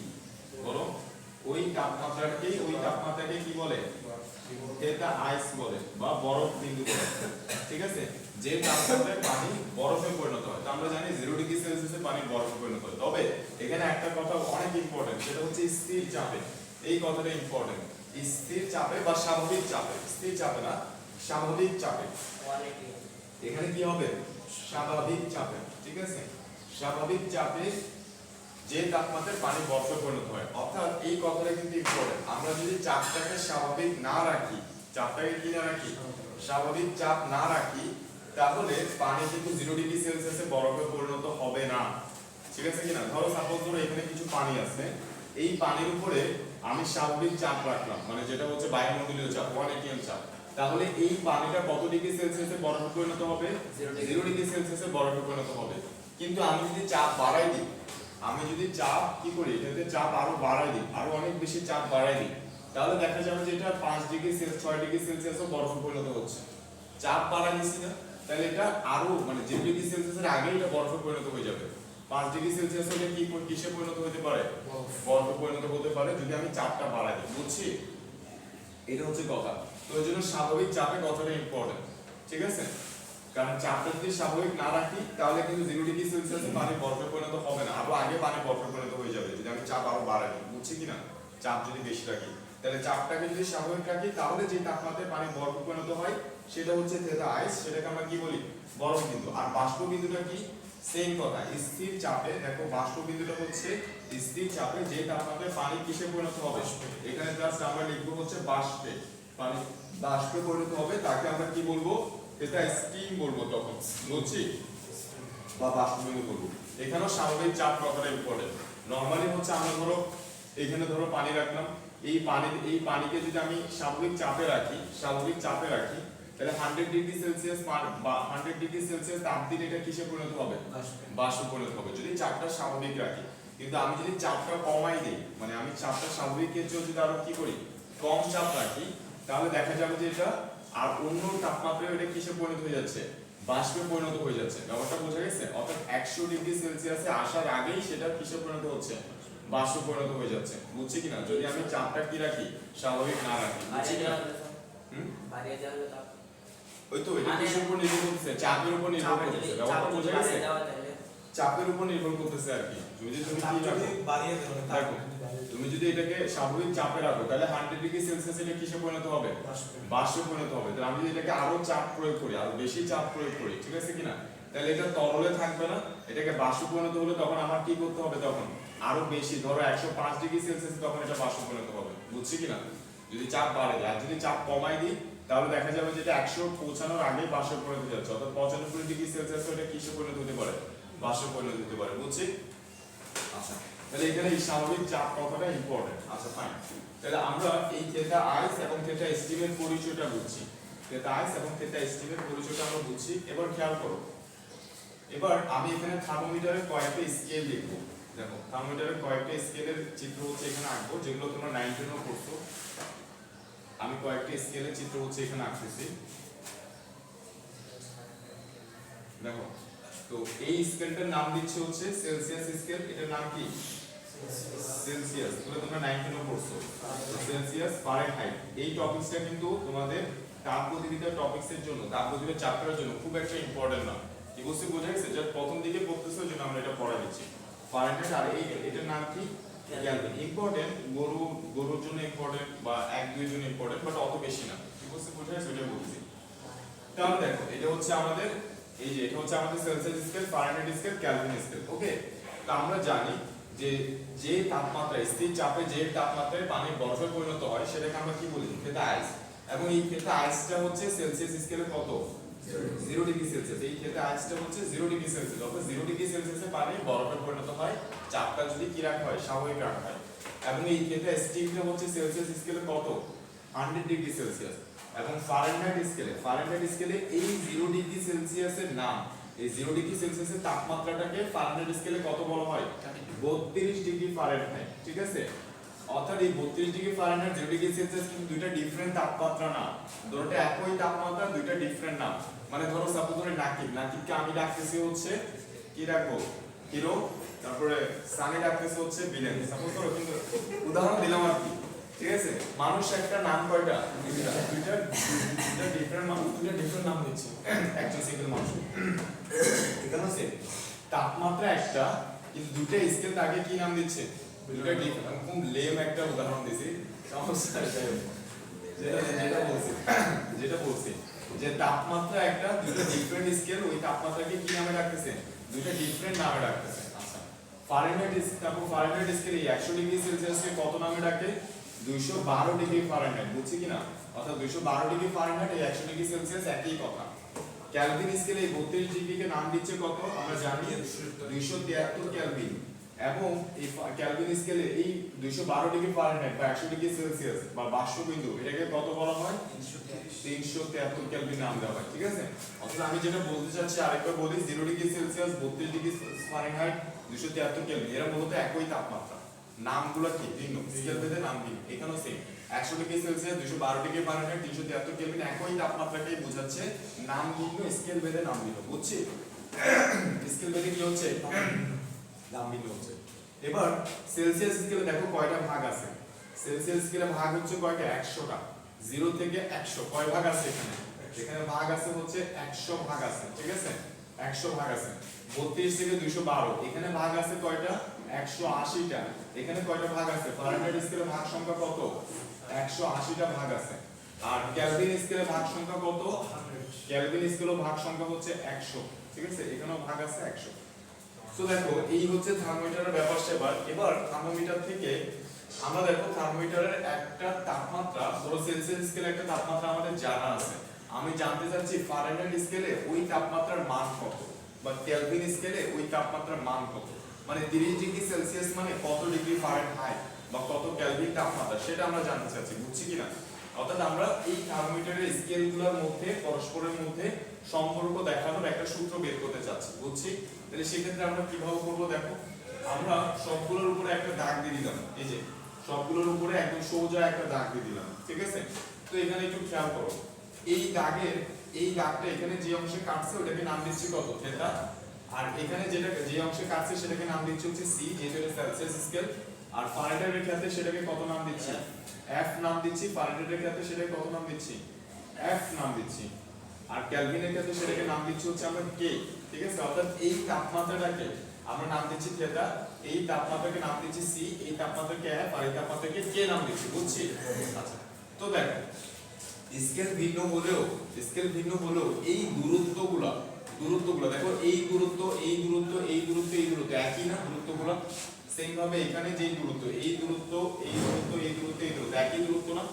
S1: বলো, ওই তাপমাত্রাকে কি বলে থিটা আইস বলে বা বরফ বিন্দু বলে, ঠিক আছে, যে তাপমাত্রায় পানি বরফে পরিণত হয়। তো আমরা জানি 0 ডিগ্রি সেলসিয়াসে পানি বরফে পরিণত হয়। তবে এখানে একটা কথা অনেক ইম্পর্টেন্ট, সেটা হচ্ছে স্থির চাপে। এই কথাটা ইম্পর্টেন্ট, স্থির চাপে বা স্বাভাবিক চাপে, স্থির চাপে না স্বাভাবিক চাপে। এখানে কি হবে স্বাভাবিক চাপে, ঠিক আছে, স্বাভাবিক চাপে যে তাপমাত্রায় পানি বরফে পরিণত হয়। অর্থাৎ এই কথাটা কিন্তু ইম্পর্টেন্ট, আমরা যদি চাপটাকে স্বাভাবিক না রাখি, চাপটাকে কি না রাখি স্বাভাবিক চাপ না রাখি, তাহলে পানি কিন্তু 0 ডিগ্রি সেলসিয়াসে বরফে পরিণত হবে না, ঠিক আছে কিনা? ধরো সাপোজ ধরো এখানে কিছু পানি আছে, এই পানির উপরে আমি স্বাভাবিক চাপ রাখলাম, মানে যেটা হচ্ছে বায়ুমণ্ডলীয় চাপ 1 atm চাপ, তাহলে এই পানিটা কত ডিগ্রি সেলসিয়াসে বরফে পরিণত হবে 0 ডিগ্রি সেলসিয়াসে বরফে পরিণত হবে। কিন্তু আমি যদি চাপ বাড়াই দিই, আমি যদি চাপ কি করি এটাতে চাপ আরো বাড়াই দিই, আরো অনেক বেশি চাপ বাড়াই দিই, তাহলে দেখা যাবে যে এটা 5 ডিগ্রি সেলসিয়াস 6 ডিগ্রি সেলসিয়াসও বরফে পরিণত হচ্ছে। চাপ বাড়াই দিছি না, তাহলে এটা আরো মানে 0 ডিগ্রি সেলসিয়াসের আগেই এটা বরফে পরিণত হয়ে যাবে। 5 ডিগ্রি সেলসিয়াস হলে কি কিসে পরিণত হতে পারে বরফে পরিণত হতে পারে যদি আমি চাপটা বাড়াই দিই, বুঝছি? এটা হচ্ছে কথা। তো এই জন্য স্বাভাবিক চাপে কথাটা ইম্পর্টেন্ট, ঠিক আছে, কারণ চাপটা যদি স্বাভাবিক না রাখি তাহলে কিন্তু 0 ডিগ্রি সেলসিয়াসে পানি বরফে পরিণত হবে না, আরো আগে পানি বরফে পরিণত হয়ে যাবে যদি আমি চাপ আরো বাড়াই, বুঝছি কিনা? চাপ যদি বেশি রাখি, তাহলে চাপটাকে যদি স্বাভাবিক রাখি, তাহলে যে তাপমাত্রায় পানি বরফে পরিণত হয় সেটা হচ্ছে থিটা আইস, সেটাকে আমরা কি বলি বরফ বিন্দু। আর বাষ্প বিন্দুটা কি সেম কথা, স্থির চাপে, দেখো বাষ্প বিন্দুটা হচ্ছে স্থির চাপে যে তাপমাত্রায় পানি কিসে পরিণত হবে, এখানে জাস্ট আমরা লিখবো হচ্ছে বাষ্পে, পানি বাষ্পে পরিণত হবে, তাকে আমরা কি বলবো এটা স্টিম বলবো তখন, বুঝছি, বা বাষ্প বিন্দু বলবো। এখানেও স্বাভাবিক চাপ কথাটা ইম্পর্টেন্ট। নরমালি হচ্ছে আমরা ধরো এখানে ধরো পানি রাখলাম, এই পানিকে যদি আমি স্বাভাবিক চাপে রাখি, তাহলে 100 ডিগ্রি সেলসিয়াস বা 100 ডিগ্রি সেলসিয়াস তাপ দিলে এটা কিসে পরিণত হবে বাষ্পে পরিণত হবে যদি চাপটা স্বাভাবিক রাখি। কিন্তু আমি যদি চাপটা কমাই দিই, মানে আমি চাপটা স্বাভাবিকের চেয়ে যদি আরো কি করি কম চাপ রাখি, তাহলে দেখা যাবে যে এটা আর অন্য তাপমাত্রায় এটা কিসে পরিণত হয়ে যাচ্ছে বাষ্পে পরিণত হয়ে যাচ্ছে। ব্যাপারটা বোঝা গেছে? অর্থাৎ 100 ডিগ্রি সেলসিয়াসে আসার আগেই সেটা কিসে পরিণত হচ্ছে বাষ্পে পরিণত হয়ে যাচ্ছে, বুঝছি কিনা? যদি আমি চাপটা কি রাখি স্বাভাবিক না রাখি, বুঝছি কিনা? ওই তো এটা কিসের উপর নির্ভর করছে চাপের উপর নির্ভর করছে, ব্যাপারটা বোঝা গেছে? চাপের উপর নির্ভর করতেছে আর কি। তুমি যদি কি রাখো
S2: বাড়িয়ে দেবো
S1: দেখো তুমি যদি এটাকে স্বাভাবিক চাপে রাখো তাহলে 100 ডিগ্রি সেলসিয়াস এটা কিসে পরিণত হবে? বাষ্পে পরিণত হবে। তাহলে আমি যদি এটাকে আরো চাপ প্রয়োগ করি, আরো বেশি চাপ প্রয়োগ করি, ঠিক আছে কিনা, তাহলে এটা তরলে থাকবে না, এটাকে বাষ্পে পরিণত হলে তখন আমার কি করতে হবে? তখন আরো বেশি, ধরো 105 ডিগ্রি সেলসিয়াস, তখন এটা বাষ্পে পরিণত হবে। বুঝছি কিনা? যদি চাপ বাড়ে আর যদি চাপ কমাই দিই তাহলে দেখা যাবে যে এটা 100 পৌঁছানোর আগে বাষ্পে পরিণত হয়ে যাচ্ছে, অর্থাৎ 95 ডিগ্রি সেলসিয়াস এটা কিসে পরিণত হতে পারে? বাষ্পে পরিণত হতে পারে। বুঝছি? আচ্ছা, তাহলে এখানে এই স্বাভাবিক চাপ কথাটা ইম্পর্টেন্ট। আচ্ছা ফাইন, তাহলে আমরা এই থেটা আইস এবং থেটা স্টিমের পরিচয়টা বুঝছি, থেটা আইস এবং থেটা স্টিমের পরিচয়টা আমরা বুঝছি। এবার খেয়াল করো, এবার আমি এখানে থার্মোমিটারের কয়েকটা স্কেল লিখবো। দেখো থার্মোমিটারের কয়েকটা স্কেলের চিত্র হচ্ছে এখানে আঁকবো, যেগুলো তোমরা 9 এও করছো। আমি কয়েকটা স্কেলের চিত্র হচ্ছে এখানে আঁকতেছি। দেখো, তো এই স্কেলটার নাম দিচ্ছে হচ্ছে সেলসিয়াস স্কেল। এটার নাম কি? সেলসিয়াস। এগুলো তোমরা 9 এও পড়ছো, সেলসিয়াস ফারেনহাইট। এই টপিকসটা কিন্তু তোমাদের তাপগতিবিদ্যা টপিকসের জন্য, তাপগতিবিদ্যা চ্যাপ্টারের জন্য খুব একটা ইম্পর্টেন্ট না। কি বলছি বোঝা গেছে? যে প্রথম দিকে পড়তেছে ওই জন্য আমরা এটা পড়া দিচ্ছি ফারেনহাইট। আর এই এটার নাম কি? কেলভিন। ইম্পর্টেন্ট, গরুর জন্য ইম্পর্টেন্ট বা 1-2 জন্য ইম্পর্টেন্ট, বাট অত বেশি না। কি বলছি বোঝা গেছে? ওটা বলছি। তাহলে দেখো এটা হচ্ছে আমাদের, এই যে এটা হচ্ছে আমাদের Celsius scale, Fahrenheit scale, Kelvin scale. Okay, তো আমরা জানি যে যে তাপমাত্রা স্থির চাপে যে তাপমাত্রায় পানি বরফে পরিণত হয় সেটাকে আমরা কি বলি? থেটা আইস। এবং এই থেটা আইসটা হচ্ছে সেলসিয়াস স্কেলে কত? 0 ডিগ্রি সেলসিয়াস। এই থেটা আইসটা হচ্ছে 0 ডিগ্রি সেলসিয়াস, অর্থাৎ 0 ডিগ্রি সেলসিয়াসে পানি বরফে পরিণত হয়, চাপটা যদি কি রাখা হয়? স্বাভাবিক রাখা হয়। এবং এই থেটা স্টিমটা হচ্ছে সেলসিয়াস স্কেলে কত? 100 ডিগ্রি সেলসিয়াস। এবং ফারেনহাইট স্কেলে এই 0 ডিগ্রি সেলসিয়াসের নাম, এই 0 ডিগ্রি সেলসিয়াসের তাপমাত্রাটাকে ফারেনহাইট স্কেলে কত বলা হয়? 32 ডিগ্রি ফারেনহাইট। ঠিক আছে, অর্থাৎ এই 32 ডিগ্রি ফারেনহাইট 0 ডিগ্রি সেলসিয়াস কিন্তু দুইটা ডিফারেন্ট তাপমাত্রা না, দুটোটা একই তাপমাত্রা, দুইটা ডিফারেন্ট নাম। মানে ধরো সাপোজ ধরে নাকিবকে আমি ডাকতেছি হচ্ছে কি রাখবো? হিরো, তারপরে সানি ডাকতেছি হচ্ছে বিলেন। সাপোজ ধরো, কিন্তু উদাহরণ দিলাম আর কি। ঠিক আছে, মানুষ একটা নাম কয়টা? দুইটা ডিফারেন্ট মানুষ, দুইটা ডিফারেন্ট নাম দিচ্ছে একজন সিঙ্গেল মানুষ। এখানে আছে তাপমাত্রা একটা, কিন্তু দুইটা স্কেল তাকে কি নাম দিচ্ছে? দুইটা ডিফারেন্ট। খুব লেম একটা উদাহরণ দিছি, সমস্যা যেটা বলছি যে তাপমাত্রা একটা, দুইটা ডিফারেন্ট স্কেল, ওই তাপমাত্রাকে কি নামে রাখতেছে? দুইটা ডিফারেন্ট নামে রাখতেছে। আচ্ছা, ফারেনহাইট স্কেলে 100 ডিগ্রি সেলসিয়াসকে কত নামে ডাকে? 212 ডিগ্রি ফারেনহাইট। বুঝছি কিনা? অর্থাৎ 212 ডিগ্রি ফারেনহাইট, এই 100 ডিগ্রি সেলসিয়াস একই কথা। কেলভিন স্কেলে এই 32 ডিগ্রিকে নাম দিচ্ছে কত? আমরা জানি 273 কেলভিন। এবং এই কেলভিন স্কেলে এই 212 ডিগ্রি ফারেনহাইট বা 100 ডিগ্রি সেলসিয়াস বা বাষ্পবিন্দু, এটাকে কত বলা হয়? 373 কেলভিন নাম দেওয়া হয়। ঠিক আছে, অর্থাৎ আমি যেটা বলতে চাচ্ছি আরেকবার বলি, 0 degree Celsius, 32 degree Fahrenheit, 273 Kelvin, এরা মূলত একই তাপমাত্রা, নামগুলো কি ভিন্ন, স্কেল ভেদে নাম ভিন্ন। এখানেও same, 100 degree Celsius, 212 degree Fahrenheit, 373 Kelvin, একই তাপমাত্রাকেই বোঝাচ্ছে, নাম ভিন্ন, স্কেল ভেদে নাম ভিন্ন। বুঝছি? স্কেল ভেদে কি হচ্ছে? নাম ভিন্ন হচ্ছে। এবার সেলসিয়াস স্কেলে দেখো কয়টা ভাগ আছে? সেলসিয়াস স্কেলে ভাগ হচ্ছে কয়টা? 100টা। 0 থেকে 100 কয় ভাগ আছে এখানে? এখানে ভাগ আছে হচ্ছে 100 ভাগ আছে। ঠিক আছে, 100 ভাগ আছে। 32 থেকে 212 এখানে ভাগ আছে কয়টা? 180টা। এখানে কয়টা ভাগ আছে? ফারেনহাইট স্কেলে ভাগ সংখ্যা কত? 180টা ভাগ আছে। আর কেলভিন স্কেলে ভাগ সংখ্যা কত? কেলভিন স্কেলে ভাগ সংখ্যা হচ্ছে 100। ঠিক আছে, এখানেও ভাগ আছে 100। তো দেখো এই হচ্ছে থার্মোমিটারের ব্যাপার সেবার। এবার থার্মোমিটার থেকে আমরা দেখো থার্মোমিটারের একটা তাপমাত্রা, ধরো সেলসিয়াস স্কেলে একটা তাপমাত্রা আমাদের জানা আছে, আমি জানতে চাচ্ছি ফারেনহাইট স্কেলে ওই তাপমাত্রার মান কত, বা কেলভিন স্কেলে ওই তাপমাত্রার মান কত। মানে 30 ডিগ্রি সেলসিয়াস মানে কত ডিগ্রি ফারেনহাইট বা কত কেলভিন তাপমাত্রা, সেটা আমরা জানতে চাচ্ছি। বুঝছি কিনা? অর্থাৎ আমরা এই থার্মোমিটারের স্কেলগুলোর মধ্যে পরস্পরের মধ্যে সম্পর্ক দেখানোর একটা সূত্র বের করতে চাচ্ছি। বুঝছি? তাহলে সেক্ষেত্রে আমরা কিভাবে করবো? দেখো, আমরা সবগুলোর উপরে একটা দাগ দিয়ে দিলাম। এই যে সবগুলোর উপরে একদম সোজা একটা দাগ দিয়ে দিলাম। ঠিক আছে, তো এখানে একটু খেয়াল করো, এই দাগের এই দাগটা এখানে যে অংশে কাটছে ওটাকে নাম দিচ্ছি কত? থেটা। আর এখানে যে অংশে কাটছে সেটাকে নাম দিচ্ছি হচ্ছে সি, যেহেতু এটা সেলসিয়াস স্কেল। আর ফারেনহাইটের ক্ষেত্রে সেটাকে কত নাম দিচ্ছি? এফ নাম দিচ্ছি। ফারেনহাইটের ক্ষেত্রে সেটাকে কত নাম দিচ্ছি? এফ নাম দিচ্ছি। আর কেলভিনের ক্ষেত্রে সেটাকে নাম দিচ্ছি হচ্ছে আমরা কে। ঠিক আছে, অর্থাৎ এই তাপমাত্রাটাকে আমরা নাম দিচ্ছি থিটা, এই তাপমাত্রাকে নাম দিচ্ছি সি, এই তাপমাত্রাকে এফ, আর এই তাপমাত্রাকে কে নাম দিচ্ছি, বুঝছি? আচ্ছা, তো দেখো স্কেল ভিন্ন হলেও এই দূরত্বগুলো দেখো, এই দূরত্ব একই না, দূরত্বগুলো সেম ভাবে এখানে যে দূরত্ব, এই দূরত্ব একই দূরত্ব না?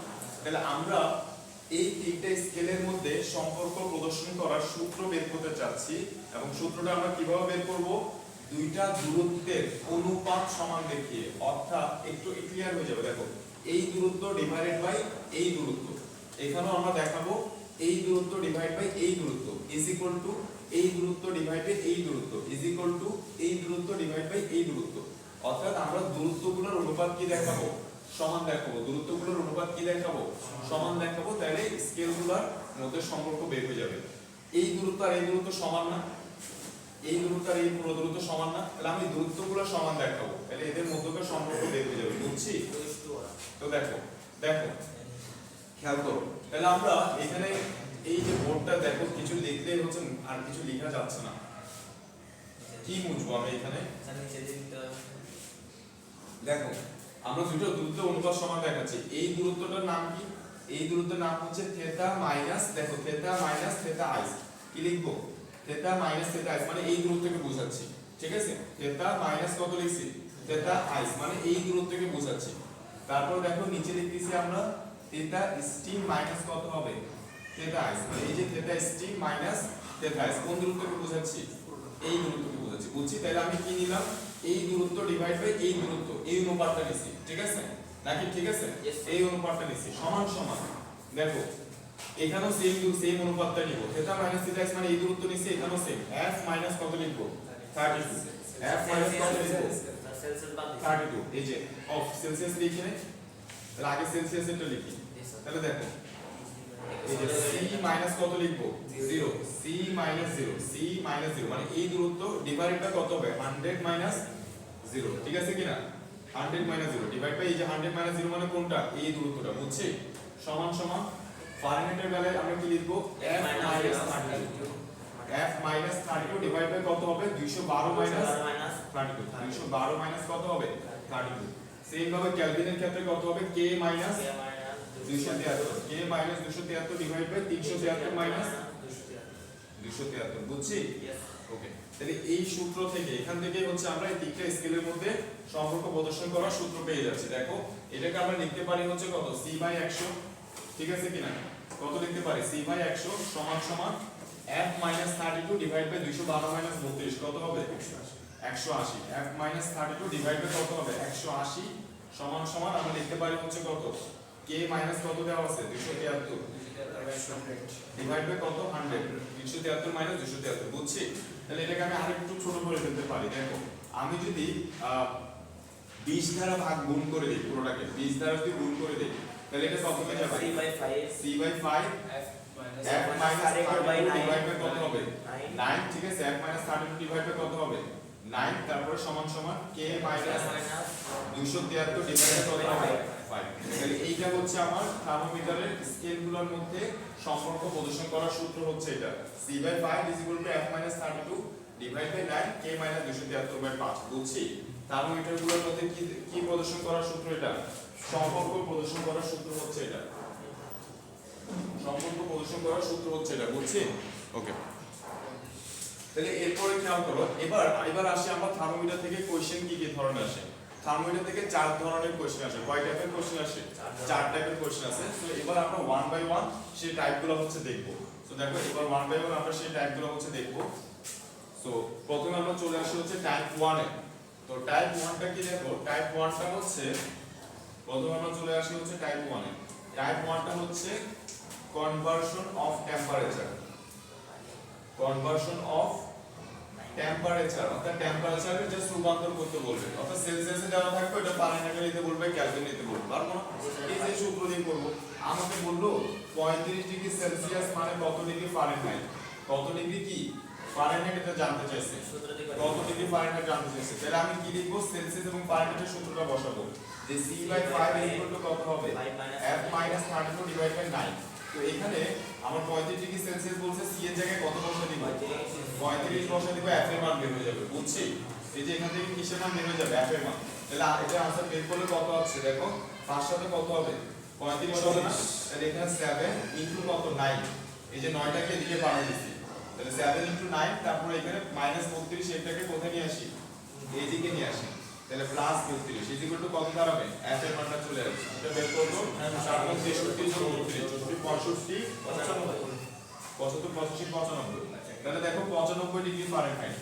S1: তাহলে আমরা এই তিনটা স্কেলের মধ্যে সম্পর্ক প্রদর্শন করার সূত্র বের করতে চাচ্ছি, এবং সূত্রটা আমরা কিভাবে বের করব? দুইটা দূরত্বের অনুপাত সমান দেখিয়ে, অর্থাৎ একটু ক্লিয়ার হয়ে যাবে। দেখো এই দূরত্ব ডিভাইডেড বাই এই দূরত্ব, এখানেও আমরা দেখাবো এই দূরত্ব ডিভাইড বাই এই দূরত্ব ইজ ইকুয়াল টু এই দূরত্ব ডিভাইড বাই এই দূরত্ব ইজ ইকুয়াল টু এই দূরত্ব ডিভাইড বাই এই দূরত্ব। অর্থাৎ আমরা দূরত্বগুলোর অনুপাত কি দেখাবো? সমান দেখাবো। দূরত্বগুলোর অনুপাত কি দেখাবো? সমান দেখাবো। তাহলে স্কেলগুলোর মধ্যে সম্পর্ক বের হয়ে যাবে। এই দূরত্ব আর এই দূরত্ব সমান না, এই দূরত্ব আর এই পুরো দূরত্ব সমান না, তাহলে আমি দূরত্বগুলো সমান দেখাবো, তাহলে এদের মধ্যকার সম্পর্ক বের হয়ে যাবে, বুঝছি? তো দেখো খেয়াল করো, তাহলে আমরা এখানে এই যে বোর্ডটা দেখো, কিছু লিখলেই হচ্ছে আর কিছু লেখা যাচ্ছে না, কি বুঝবো আমি এখানে? দেখো আমরা দুটো দূরত্ব অনুপাত সমান দেখাচ্ছি। এই দূরত্বটার নাম কি? এই দূরত্বের নাম হচ্ছে থিটা মাইনাস, দেখো থিটা মাইনাস থিটা আইস, কি লিখবো? থিটা মাইনাস থিটা আইস মানে এই দূরত্বকে বোঝাচ্ছি, ঠিক আছে? থিটা মাইনাস কত লিখছি? থিটা আইস মানে এই দূরত্বকে বোঝাচ্ছি। তারপর দেখো নিচে লিখতেছি আমরা থিটা স্টিম মাইনাস কত হবে? থিটা আইস মানে এই যে থিটা স্টিম মাইনাস থিটা আইস কোন দূরত্বকে বোঝাচ্ছি? এই দূরত্বকে বোঝাচ্ছি, বুঝছি? তাহলে আমি কি নিলাম? এই দূরত্ব ডিভাইড বাই এই দূরত্ব, এই অনুপাতটা নিছি, ঠিক আছে নাকি? ঠিক আছে, এই অনুপাতটা নিছি সমান সমান। দেখো এখানেও সেম অনুপাতটা নিব, থিটা মাইনাস থিটা x মানে এই দূরত্ব নিছি, এখানেও সেম। f মাইনাস কত লিখবো? 32। f মাইনাস কত লিখবো? 32। এই যে অফ সেলসিয়াস লিখি না, তাহলে আগে সেলসিয়াস এটা লিখি। তাহলে দেখো এই যে c মাইনাস কত লিখবো? 0। c মাইনাস 0, c মাইনাস 0 মানে এই দূরত্ব ডিভাইডটা কত হবে? 100 মাইনাস 0, ঠিক আছে কিনা? 100 মাইনাস 0 ডিভাইড বাই এই যে 100 মাইনাস 0 মানে কোনটা? এই দূরত্বটা, বুঝছি? সমান সমান ফারেনহাইটের বেলায় আমরা কি লিখবো? f minus 32, f minus 32 divide by কত হবে? 212 মাইনাস 32, 212 মাইনাস কত হবে? 32। সেম ভাবে কেলভিনের ক্ষেত্রে কত হবে? k minus 273, k minus 273 divide by 373 minus 273, বুঝছি? ওকে, তাহলে এই সূত্র থেকে এখান থেকে হচ্ছে আমরা এই তিনটা স্কেলের মধ্যে সম্পর্ক প্রদর্শন করার সূত্র পেয়ে যাচ্ছি। দেখো এটাকে আমরা লিখতে পারি হচ্ছে কত? c বাই 100, ঠিক আছে কিনা? কত লিখতে পারি? c বাই 100 সমান সমান f minus 32 divide by 212 minus 32 কত হবে? 180। f মাইনাস 32 ডিভাইড বাই কত হবে? 180 সমান সমান আমরা লিখতে পারি হচ্ছে কত? k মাইনাস কত দেওয়া আছে? 273 ডিভাইড বাই কত? 100, 273 মাইনাস 273, বুঝছি? তাহলে এটাকে আমি আরেকটু ছোট করে ফেলতে পারি। দেখো আমি যদি 20 দ্বারা ভাগ গুণ করে দেই, পুরোটাকে 20 দ্বারা যদি গুণ করে দেই, তাহলে এটা কত হয়ে যাবে? c by 5 f minus 32 divide by কত হবে? 9, ঠিক আছে? f মাইনাস 32 ডিভাইড বাই কত হবে? 9, তারপরে সমান সমান k মাইনাস 273 ডিভাইড বাই কত হবে? 5। তাহলে এইটা হচ্ছে আমার থার্মোমিটারের স্কেলগুলোর মধ্যে সম্পর্ক প্রদর্শন করার সূত্র হচ্ছে এটা, c by 5 f minus 32 divide by 9 k minus 273 by 5, বুঝছি? থার্মোমিটারগুলোর মধ্যে কি প্রদর্শন করার সূত্র এটা? সম্পর্ক প্রদর্শন করার সূত্র হচ্ছে এটা, সম্পর্ক প্রদর্শন করার সূত্র হচ্ছে এটা, বুঝছি? ওকে, তাহলে এরপরে খেয়াল করো, এবার আসি আমরা থার্মোমিটার থেকে কোশ্চেন কি কি ধরনের আসে। থার্মোমিটার থেকে 4 ধরনের কোশ্চেন আসে। কয় টাইপের কোশ্চেন আসে? 4 টাইপের কোশ্চেন আসে। সো এবার আমরা 1 বাই 1 সেই টাইপগুলো হচ্ছে দেখব। সো দেখো এবার 1 বাই 1 আমরা সেই টাইপগুলো হচ্ছে দেখব। সো প্রথমে আমরা চলে আসি হচ্ছে টাইপ 1 এ। তো টাইপ 1টা কি দেখো? টাইপ 1টা হচ্ছে, প্রথমে আমরা চলে আসি হচ্ছে টাইপ 1 এ। টাইপ 1টা হচ্ছে conversion of temperature, conversion of temperature, অর্থাৎ টেম্পারেচারের জাস্ট রূপান্তর করতে বলবে, অর্থাৎ সেলসিয়াসে দেওয়া থাকবে এটা ফারেনহাইটে নিতে বলবে, কেলভিনে নিতে বলবে, পারবো না? এই যে সূত্র দিয়ে করব, আমাকে বললো 35 ডিগ্রি সেলসিয়াস মানে কত ডিগ্রি ফারেনহাইট, কত ডিগ্রি কি ফারেনহাইট, এটা জানতে চাইছে, কত ডিগ্রি ফারেনহাইট জানতে চাইছে। তাহলে আমি কি লিখবো? সেলসিয়াস এবং ফারেনহাইটের সূত্রটা বসাবো, যে c/5 কত হবে? f - 32 / 9, তো এখানে আমার 35 ডিগ্রি সেলসিয়াস বলছে সি এর জায়গায় কত বসাই দিব 35 বসাই দিব এফ এর মান বের হয়ে যাবে বুঝছি এই যে এখান থেকে কিসের মান বের হয়ে যাবে এফ এর মান তাহলে এটা আনসার বের করলে কত হচ্ছে দেখো 5 সাথে কত হবে 35 হবে না তাহলে এখানে 7 ইনটু কত 9 এই যে 9টাকে এদিকে বাড়িয়ে দিছি তাহলে 7 ইনটু 9 তারপর এখানে -32 এটাকে কোথায় নিয়ে আসি এইদিকে নিয়ে আসি তাহলে প্লাস 32 ইজ ইকুয়াল টু কত দাঁড়াবে এফ এর মানটা চলে আসবে এটা বের করব 7 63 যোগ 32 65 95 তাহলে দেখো 95 ডিগ্রি ফারেনহাইট